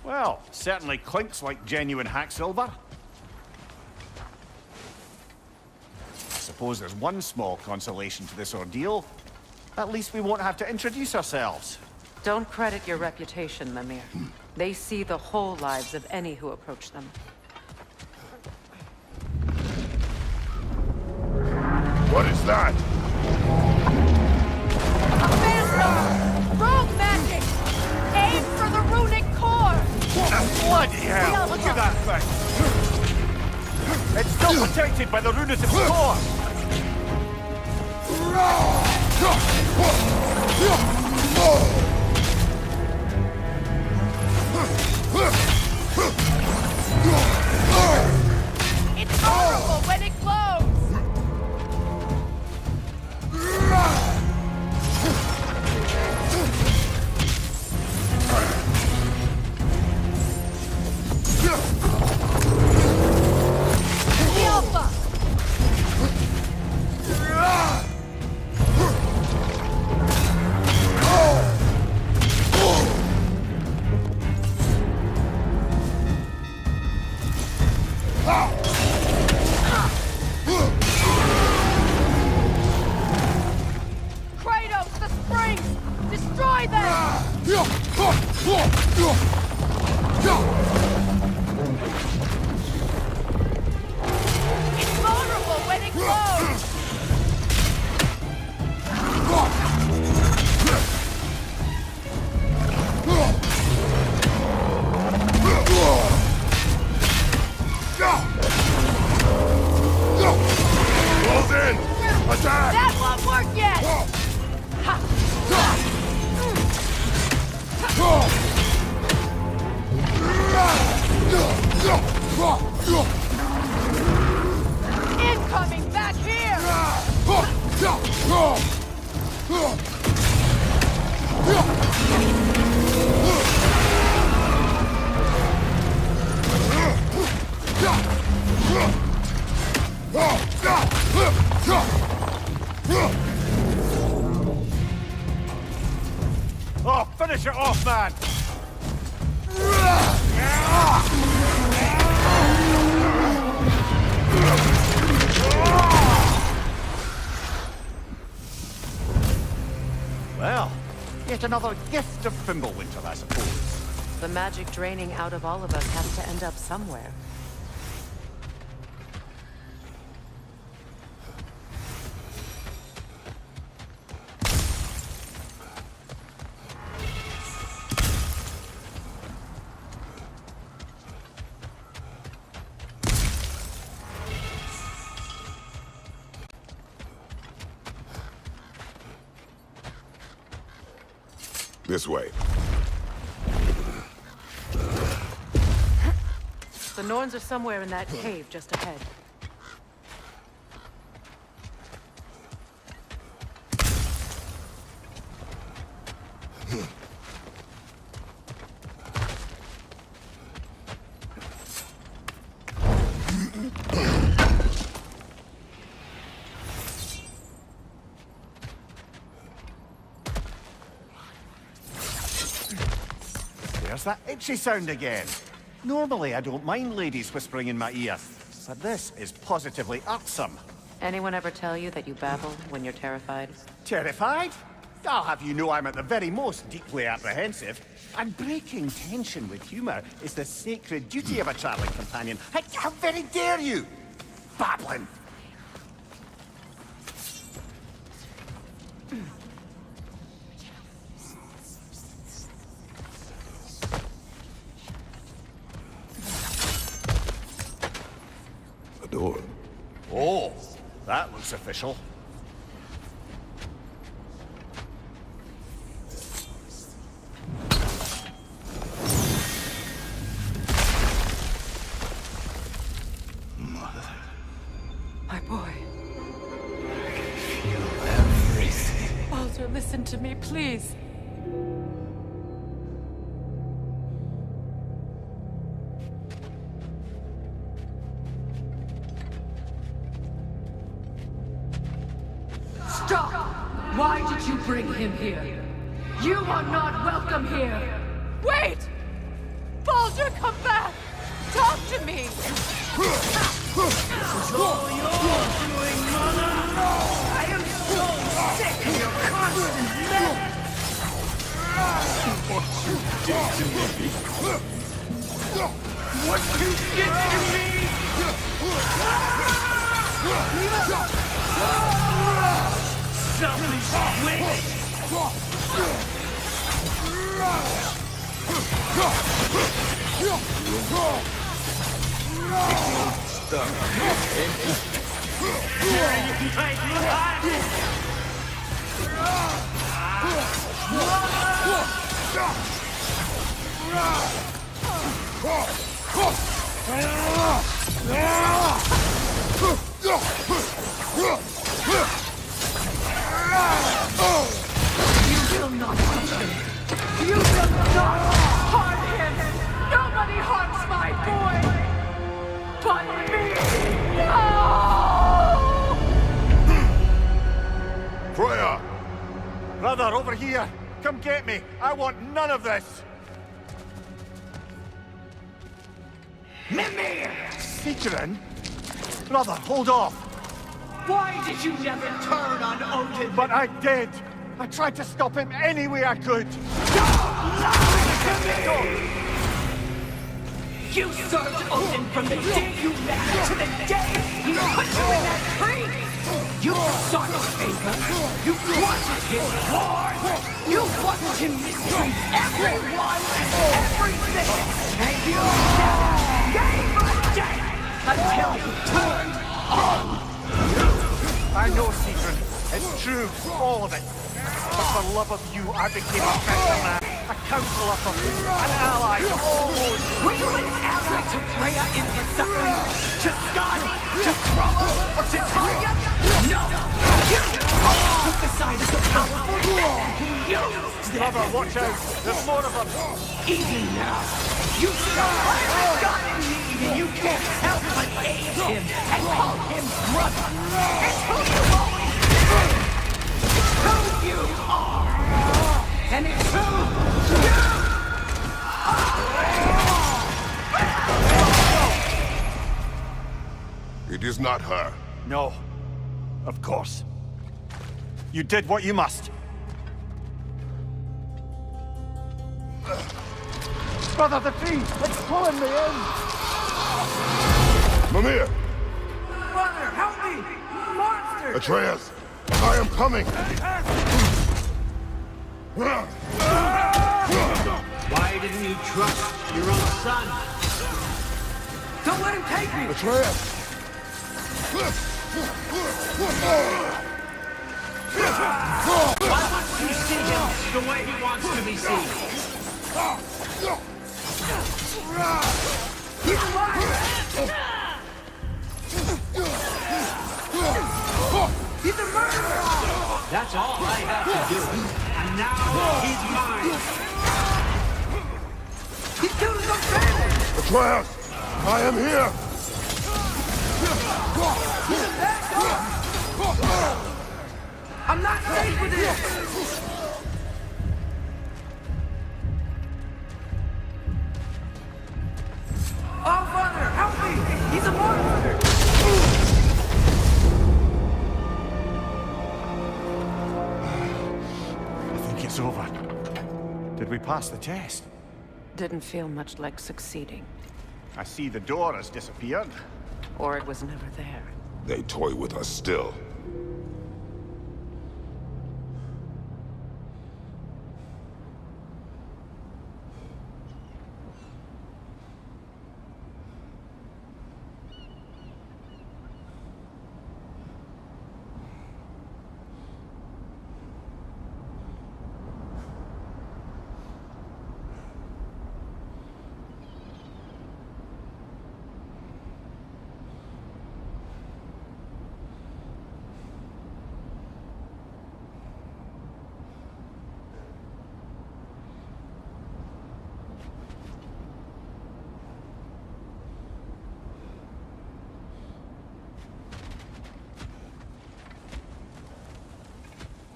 Well, certainly clinks like genuine hack silver. I suppose there's one small consolation to this ordeal. At least we won't have to introduce ourselves. Don't credit your reputation, Mimir. They see the whole lives of any who approach them. What is that? Rogue magic! Aim for the runic core! Bloody hell! Look at that thing! It's still protected by the runative core! It's vulnerable when it glows! Alpha! Kratos, the springs! Destroy them! It's vulnerable when it glows! Close in! Attack! That won't work yet! Ha! Incoming back here! Oh, finish it off, man! Well, yet another gift of Fimbulwinter, I suppose. The magic draining out of all of us has to end up somewhere. This way. The Norns are somewhere in that cave just ahead. There's that itchy sound again. Normally, I don't mind ladies whispering in my ear, but this is positively irksome. Anyone ever tell you that you babble when you're terrified? Terrified? I'll have you know I'm at the very most deeply apprehensive. And breaking tension with humor is the sacred duty of a traveling companion. How very dare you! Babbling! A door. Oh, that looks official. My boy. Feel everything. Baldur, listen to me, please. Stop! Why did you bring him here? You are not welcome here! Wait! Baldur, come back! Talk to me! This is all you're doing, Mother! I am so sick of your constant meddling! What you did to me! What you did to me! Selfish witch! Stuck. Yeah, you can take me back! You will not touch him! You will not harm him! Nobody harms my boy! But me! No! Freya! Brother, over here! Come get me! I want none of this! Mimir! Sigrun? Brother, hold off! Why did you never turn on Odin? But I did! I tried to stop him any way I could! Don't lie to me! You served Odin from the day you left to the day he put you in that tree! You sought his favor, you wanted his war, you watched him mistreat everyone and everything, and you never gave a damn until you turned on you! I know, Sigrun. It's true, all of it. But for love of you, I became a better man, a counselor for you, an ally to all those. Were you an ally to Freya in her suffering? To Skadi? To Thrall? Or to Tarja? No! You took the side of the powerful man who used them! Brother, watch out! There's more of them! Even now, you still have God in need and you can't help but aid him and call him brother! It's who you've always been! It's who you are! And it's who you are! It is not her. No. Of course. You did what you must. Brother, the tree! It's pulling me in! Mimir! Brother, help me! Monster! Atreus! I am coming! Why didn't you trust your own son? Don't let him take me! Atreus! Why wouldn't you see him the way he wants to be seen? He's alive! He's a murderer! That's all I have to do. And now he's mine. He killed his own family! Atreus! I am here! I'm not safe with this! Oh, Father, help me! He's a monster! It's over. Did we pass the test? Didn't feel much like succeeding. I see the door has disappeared. Or it was never there. They toy with us still.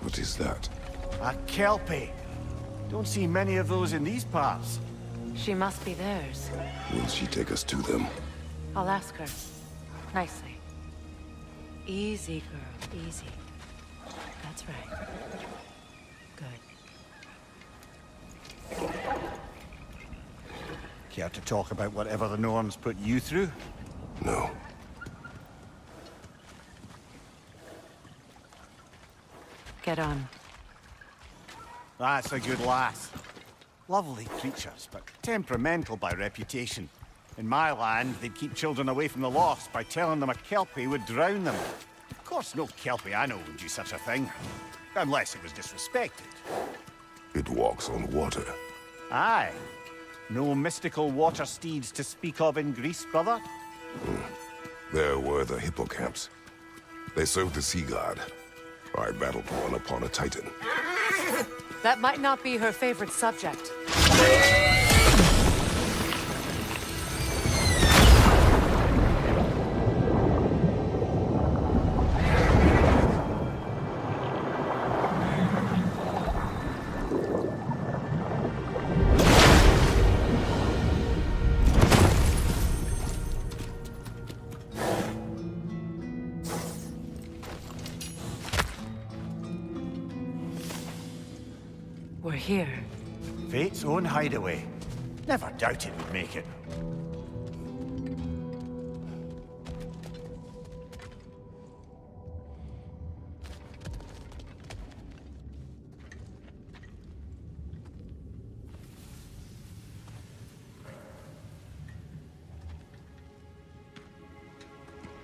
What is that? A Kelpie. Don't see many of those in these parts. She must be theirs. Will she take us to them? I'll ask her. Nicely. Easy, girl. Easy. That's right. Good. Care to talk about whatever the Norns put you through? No. Get on. That's a good lass. Lovely creatures, but temperamental by reputation. In my land, they'd keep children away from the lost by telling them a Kelpie would drown them. Of course, no Kelpie I know would do such a thing. Unless it was disrespected. It walks on water. Aye. No mystical water steeds to speak of in Greece, brother? There were the hippocamps. They served the sea god. I battled one upon a titan. That might not be her favorite subject. We're here. Fate's own hideaway. Never doubted we'd make it.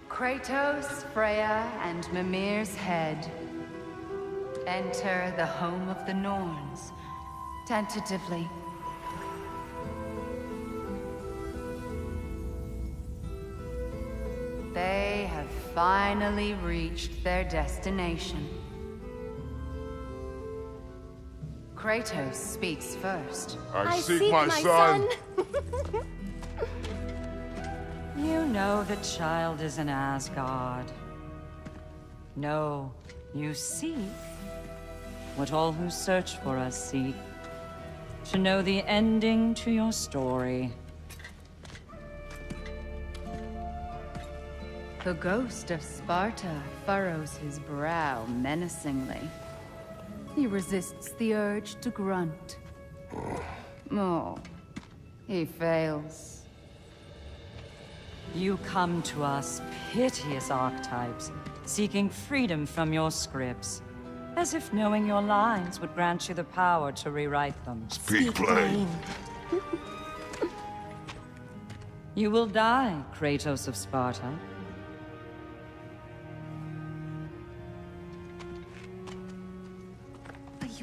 Kratos, Freya, and Mimir's head. Enter the home of the Norns, tentatively. They have finally reached their destination. Kratos speaks first. I seek my son. You know the child is in Asgard. No, you seek what all who search for us seek. To know the ending to your story. The ghost of Sparta furrows his brow menacingly. He resists the urge to grunt. Oh, he fails. You come to us, piteous archetypes, seeking freedom from your scripts. As if knowing your lines would grant you the power to rewrite them. Speak plain. You will die, Kratos of Sparta.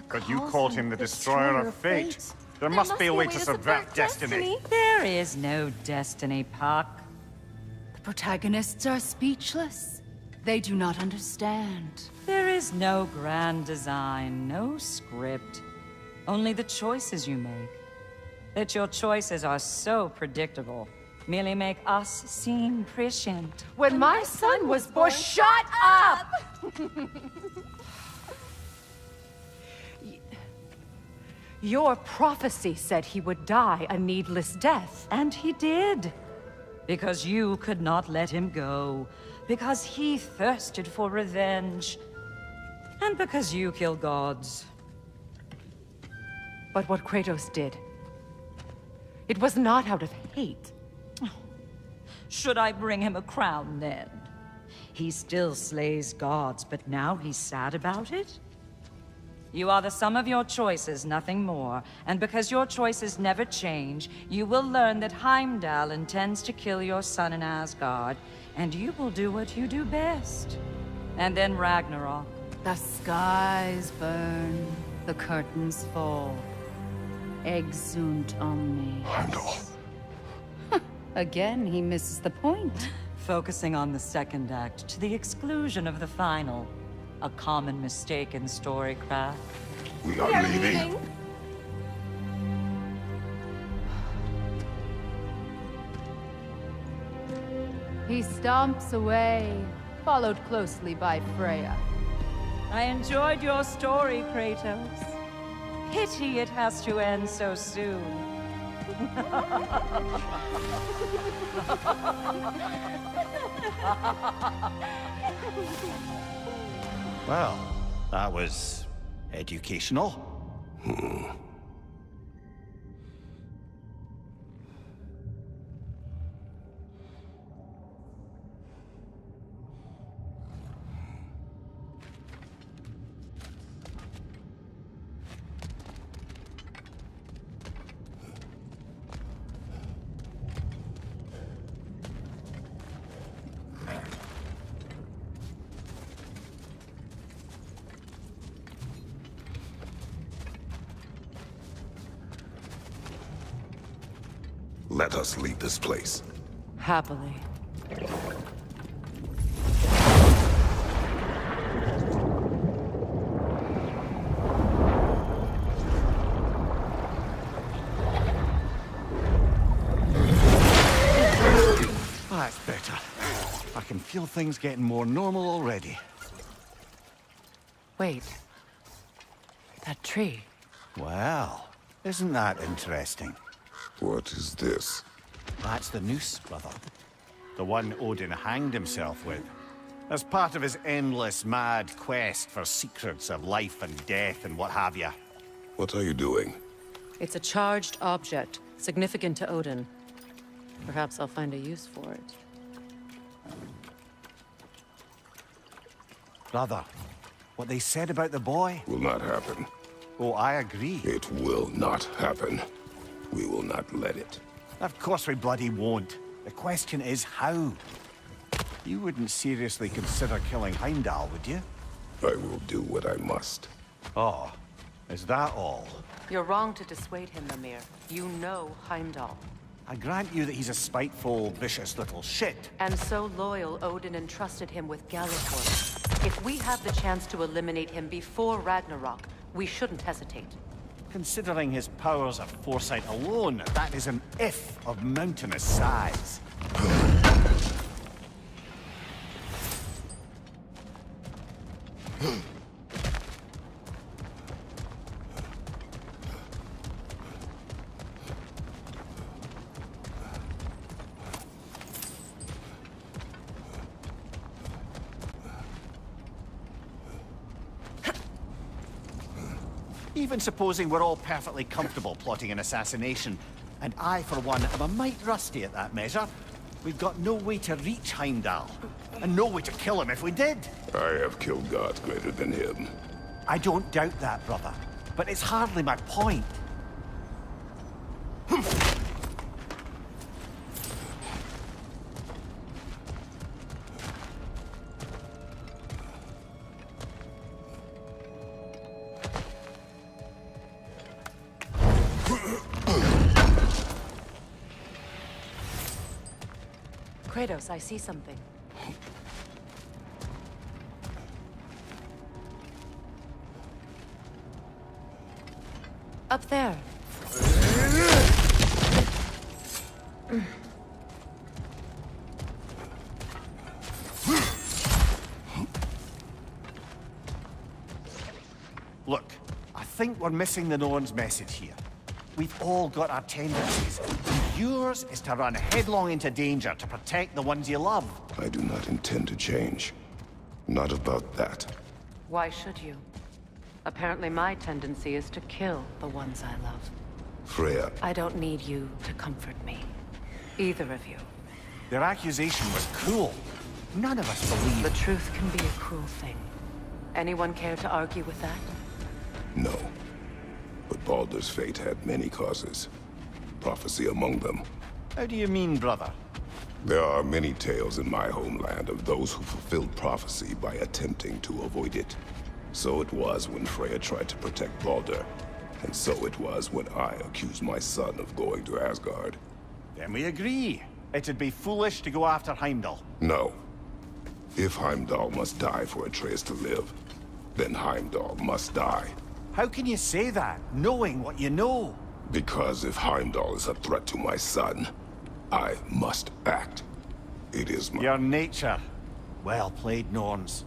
But you called him the Destroyer of Fate. There must be a way to subvert destiny. There is no destiny, Puck. The protagonists are speechless. They do not understand. There is no grand design, no script. Only the choices you make. That your choices are so predictable, merely make us seem prescient. When my son was born, shut up! Your prophecy said he would die a needless death. And he did. Because you could not let him go. Because he thirsted for revenge. And because you kill gods. But what Kratos did, it was not out of hate. Should I bring him a crown then? He still slays gods, but now he's sad about it? You are the sum of your choices, nothing more. And because your choices never change, you will learn that Heimdall intends to kill your son in Asgard, and you will do what you do best. And then Ragnarok. The skies burn, the curtains fall. Exunt omnes. Heimdall. Again, he misses the point. Focusing on the second act to the exclusion of the final. A common mistake in storycraft. We are leaving. He stomps away, followed closely by Freya. I enjoyed your story, Kratos. Pity it has to end so soon. Well, that was educational. Let us leave this place. Happily. That's better. I can feel things getting more normal already. Wait. That tree. Well, isn't that interesting? What is this? That's the noose, brother. The one Odin hanged himself with. As part of his endless, mad quest for secrets of life and death and what have you. What are you doing? It's a charged object, significant to Odin. Perhaps I'll find a use for it. Brother, what they said about the boy? Will not happen. Oh, I agree. It will not happen. We will not let it. Of course we bloody won't. The question is how. You wouldn't seriously consider killing Heimdall, would you? I will do what I must. Oh, is that all? You're wrong to dissuade him, Mimir. You know Heimdall. I grant you that he's a spiteful, vicious little shit. And so loyal, Odin entrusted him with Gjallarhorn. If we have the chance to eliminate him before Ragnarok, we shouldn't hesitate. Considering his powers of foresight alone, that is an if of mountainous size. Even supposing we're all perfectly comfortable plotting an assassination, and I, for one, am a mite rusty at that measure, we've got no way to reach Heimdall, and no way to kill him if we did. I have killed gods greater than him. I don't doubt that, brother, but it's hardly my point. Kratos, I see something. Up there. Look, I think we're missing the Norn's message here. We've all got our tendencies. Yours is to run headlong into danger to protect the ones you love. I do not intend to change. Not about that. Why should you? Apparently my tendency is to kill the ones I love. Freya. I don't need you to comfort me. Either of you. Their accusation was cruel. None of us believe... The truth can be a cruel thing. Anyone care to argue with that? No. But Baldur's fate had many causes. Prophecy among them. How do you mean, brother? There are many tales in my homeland of those who fulfilled prophecy by attempting to avoid it. So it was when Freya tried to protect Baldur. And so it was when I accused my son of going to Asgard. Then we agree. It'd be foolish to go after Heimdall. No. If Heimdall must die for Atreus to live, then Heimdall must die. How can you say that, knowing what you know? Because if Heimdall is a threat to my son, I must act. It is my... Your nature. Well played, Norns.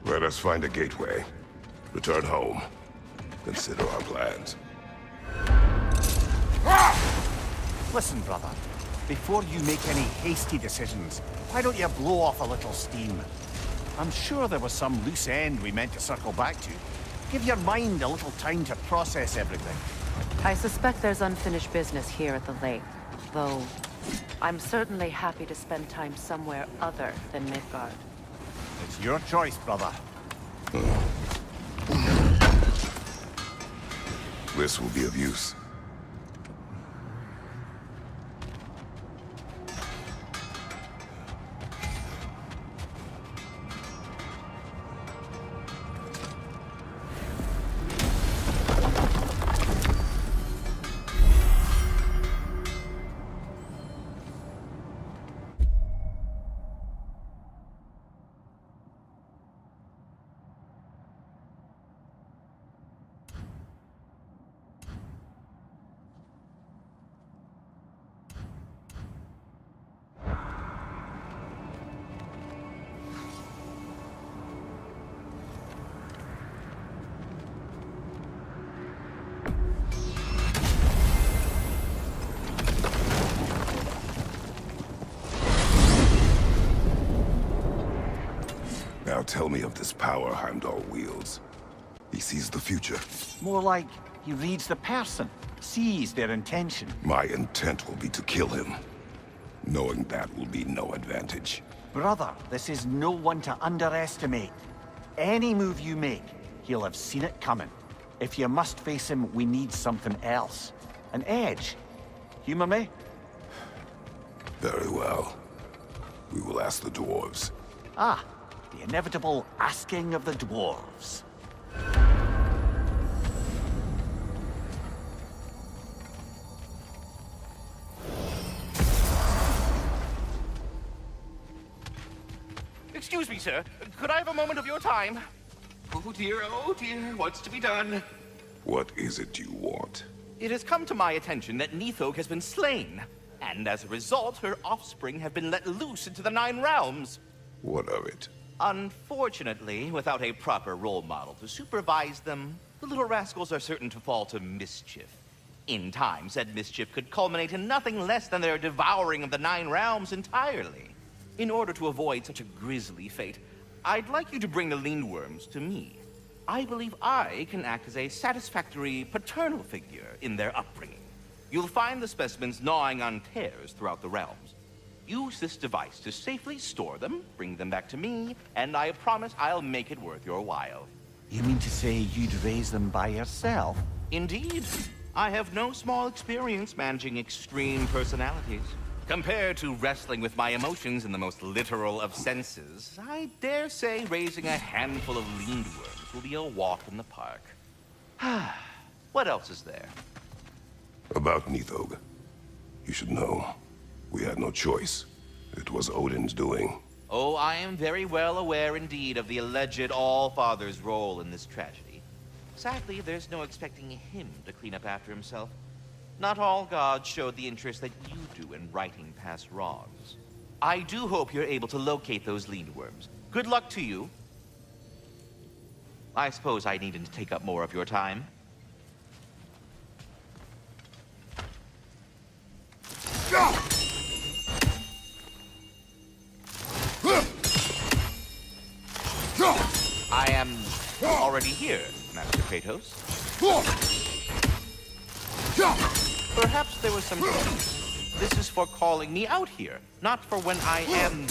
Let us find a gateway. Return home. Consider our plans. Listen, brother. Before you make any hasty decisions, why don't you blow off a little steam? I'm sure there was some loose end we meant to circle back to. Give your mind a little time to process everything. I suspect there's unfinished business here at the lake, though I'm certainly happy to spend time somewhere other than Midgard. It's your choice, brother. This will be of use. Now tell me of this power Heimdall wields. He sees the future. More like he reads the person, sees their intention. My intent will be to kill him. Knowing that will be no advantage. Brother, this is no one to underestimate. Any move you make, he'll have seen it coming. If you must face him, we need something else. An edge. Humor me? Very well. We will ask the dwarves. Ah, the inevitable asking of the dwarves. Excuse me, sir. Could I have a moment of your time? Oh dear, what's to be done? What is it you want? It has come to my attention that Nithog has been slain, and as a result, her offspring have been let loose into the Nine Realms. What of it? Unfortunately, without a proper role model to supervise them, the little rascals are certain to fall to mischief. In time, said mischief could culminate in nothing less than their devouring of the Nine Realms entirely. In order to avoid such a grisly fate, I'd like you to bring the Lindworms to me. I believe I can act as a satisfactory paternal figure in their upbringing. You'll find the specimens gnawing on tears throughout the realms. Use this device to safely store them, bring them back to me, and I promise I'll make it worth your while. You mean to say you'd raise them by yourself? Indeed. I have no small experience managing extreme personalities. Compared to wrestling with my emotions in the most literal of senses, I dare say raising a handful of Lindworms will be a walk in the park. What else is there? About Nithog. You should know. We had no choice. It was Odin's doing. Oh, I am very well aware indeed of the alleged All-Father's role in this tragedy. Sadly, there's no expecting him to clean up after himself. Not all gods showed the interest that you do in righting past wrongs. I do hope you're able to locate those Lindworms. Good luck to you. I suppose I needn't to take up more of your time. I am already here, Master Kratos. Perhaps there was some confusion. This is for calling me out here, not for when I am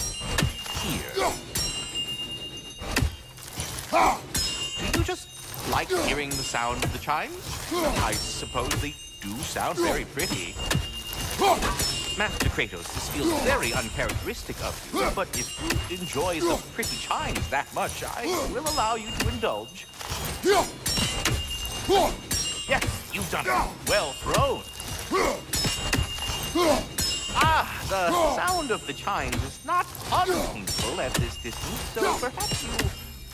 here. Do you just like hearing the sound of the chimes? I suppose they do sound very pretty. Master Kratos, this feels very uncharacteristic of you, but if you enjoy the pretty chimes that much, I will allow you to indulge. Yes, you've done it. Well thrown. Ah, the sound of the chimes is not unpainful at this distance, so perhaps you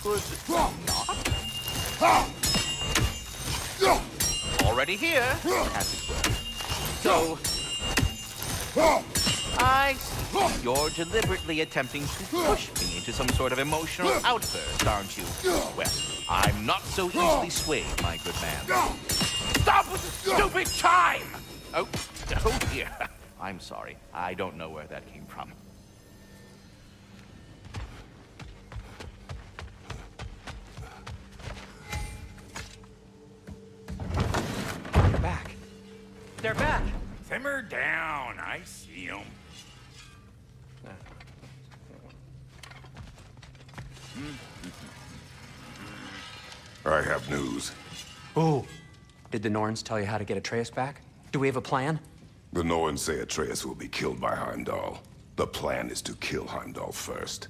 could not? Already here, as it were. So, I see you're deliberately attempting to push me into some sort of emotional outburst, aren't you? Well, I'm not so easily swayed, my good man. Stop with the stupid chime! Oh dear. I'm sorry. I don't know where that came from. They're back. They're back. Simmer down. I see them. I have news. Oh. Did the Norns tell you how to get Atreus back? Do we have a plan? The Norns say Atreus will be killed by Heimdall. The plan is to kill Heimdall first.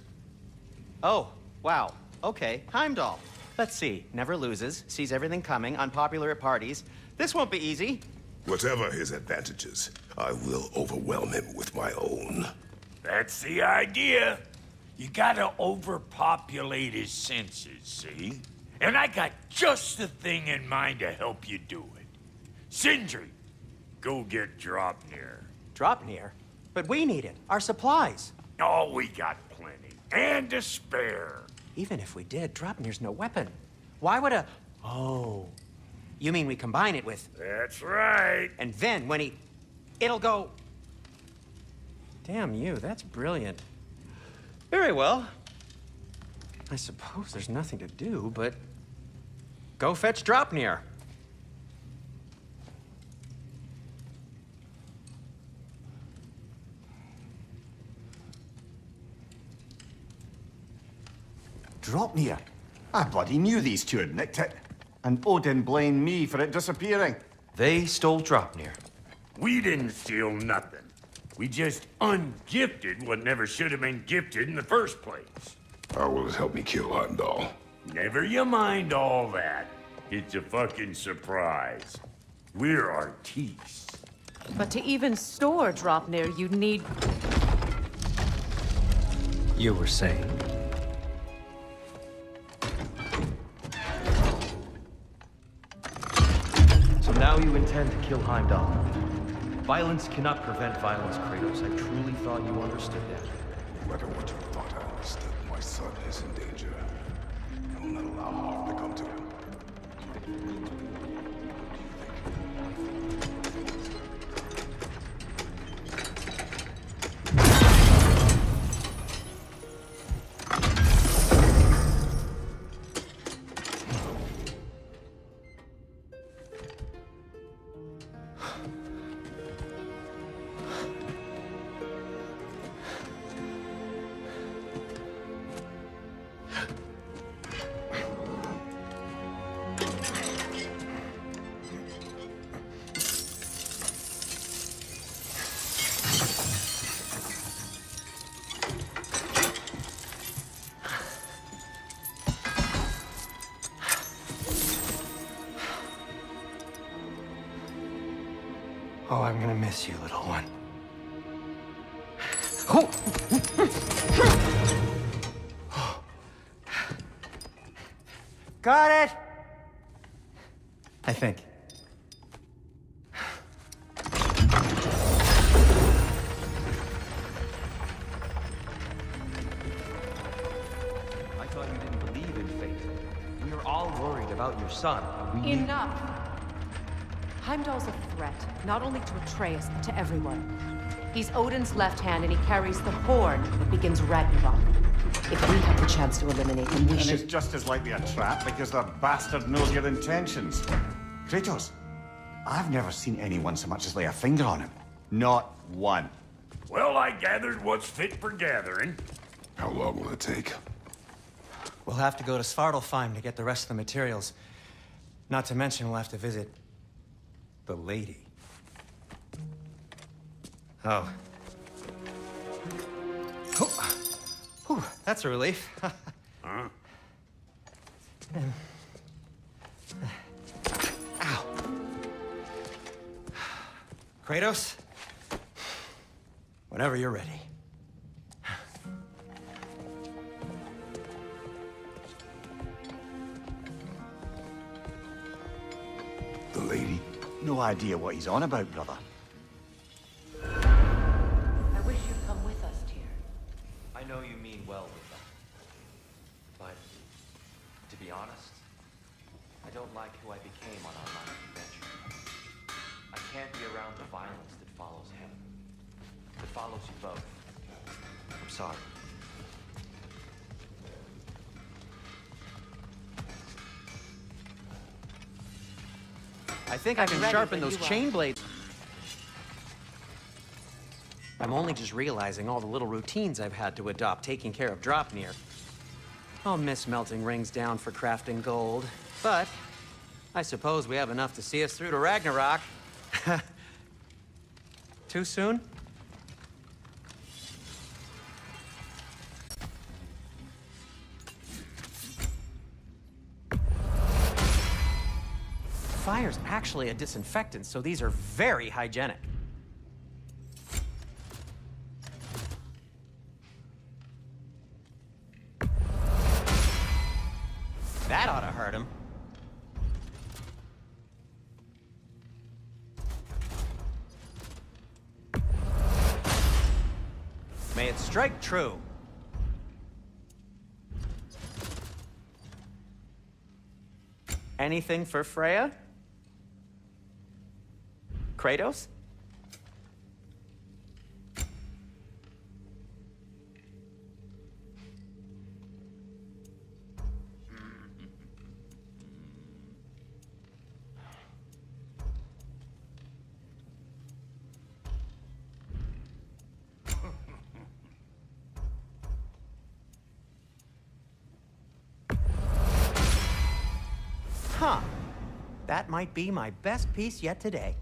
Oh, wow. Okay, Heimdall. Let's see. Never loses, sees everything coming, unpopular at parties. This won't be easy. Whatever his advantages, I will overwhelm him with my own. That's the idea. You gotta overpopulate his senses, see? And I got just the thing in mind to help you do it. Sindri, go get Draupnir. Draupnir? But we need it. Our supplies. Oh, we got plenty. And to spare. Even if we did, Draupnir's no weapon. Why would a... Oh. You mean we combine it with... That's right. And then when he... It'll go... Damn you, that's brilliant. Very well. I suppose there's nothing to do, but... Go fetch Draupnir. Draupnir? I bloody knew these two had nicked it. And Odin blamed me for it disappearing. They stole Draupnir. We didn't steal nothing. We just ungifted what never should have been gifted in the first place. How will it help me kill Heimdall? Never you mind all that. It's a fucking surprise. We're artistes. But to even store Draupnir, you'd need... You were saying? now you intend to kill Heimdall. Violence cannot prevent violence, Kratos. I truly thought you understood that. No matter what you thought I understood, my son is in danger. I will not allow harm to come to him. Oh, I'm gonna miss you, little one. Got it! I think. I thought you didn't believe in fate. We were all worried about your son. Enough! Heimdall's a threat, not only to Atreus, but to everyone. He's Odin's left hand, and he carries the horn that begins Ragnarok. If we have the chance to eliminate him, we And should... it's just as likely a trap because the bastard knows your intentions. Kratos, I've never seen anyone so much as lay a finger on him. Not one. Well, I gathered what's fit for gathering. How long will it take? We'll have to go to Svartalfheim to get the rest of the materials. Not to mention we'll have to visit the lady. Oh. Whew, that's a relief. Huh? Ow. Kratos? Whenever you're ready. The lady? No idea what he's on about, brother. I wish you'd come with us, dear. I know you mean well with them. But, to be honest, I don't like who I became on our last adventure. I can't be around the violence that follows him. That follows you both. I'm sorry. I think I can sharpen those chain blades. I'm only just realizing all the little routines I've had to adopt taking care of Dropnir. I'll miss melting rings down for crafting gold, but I suppose we have enough to see us through to Ragnarok. Too soon? Fire's actually a disinfectant, so these are very hygienic. That ought to hurt him. May it strike true. Anything for Freya? Kratos? Huh. That might be my best piece yet today.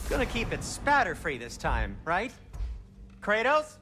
Gonna keep it spatter-free this time, right? Kratos?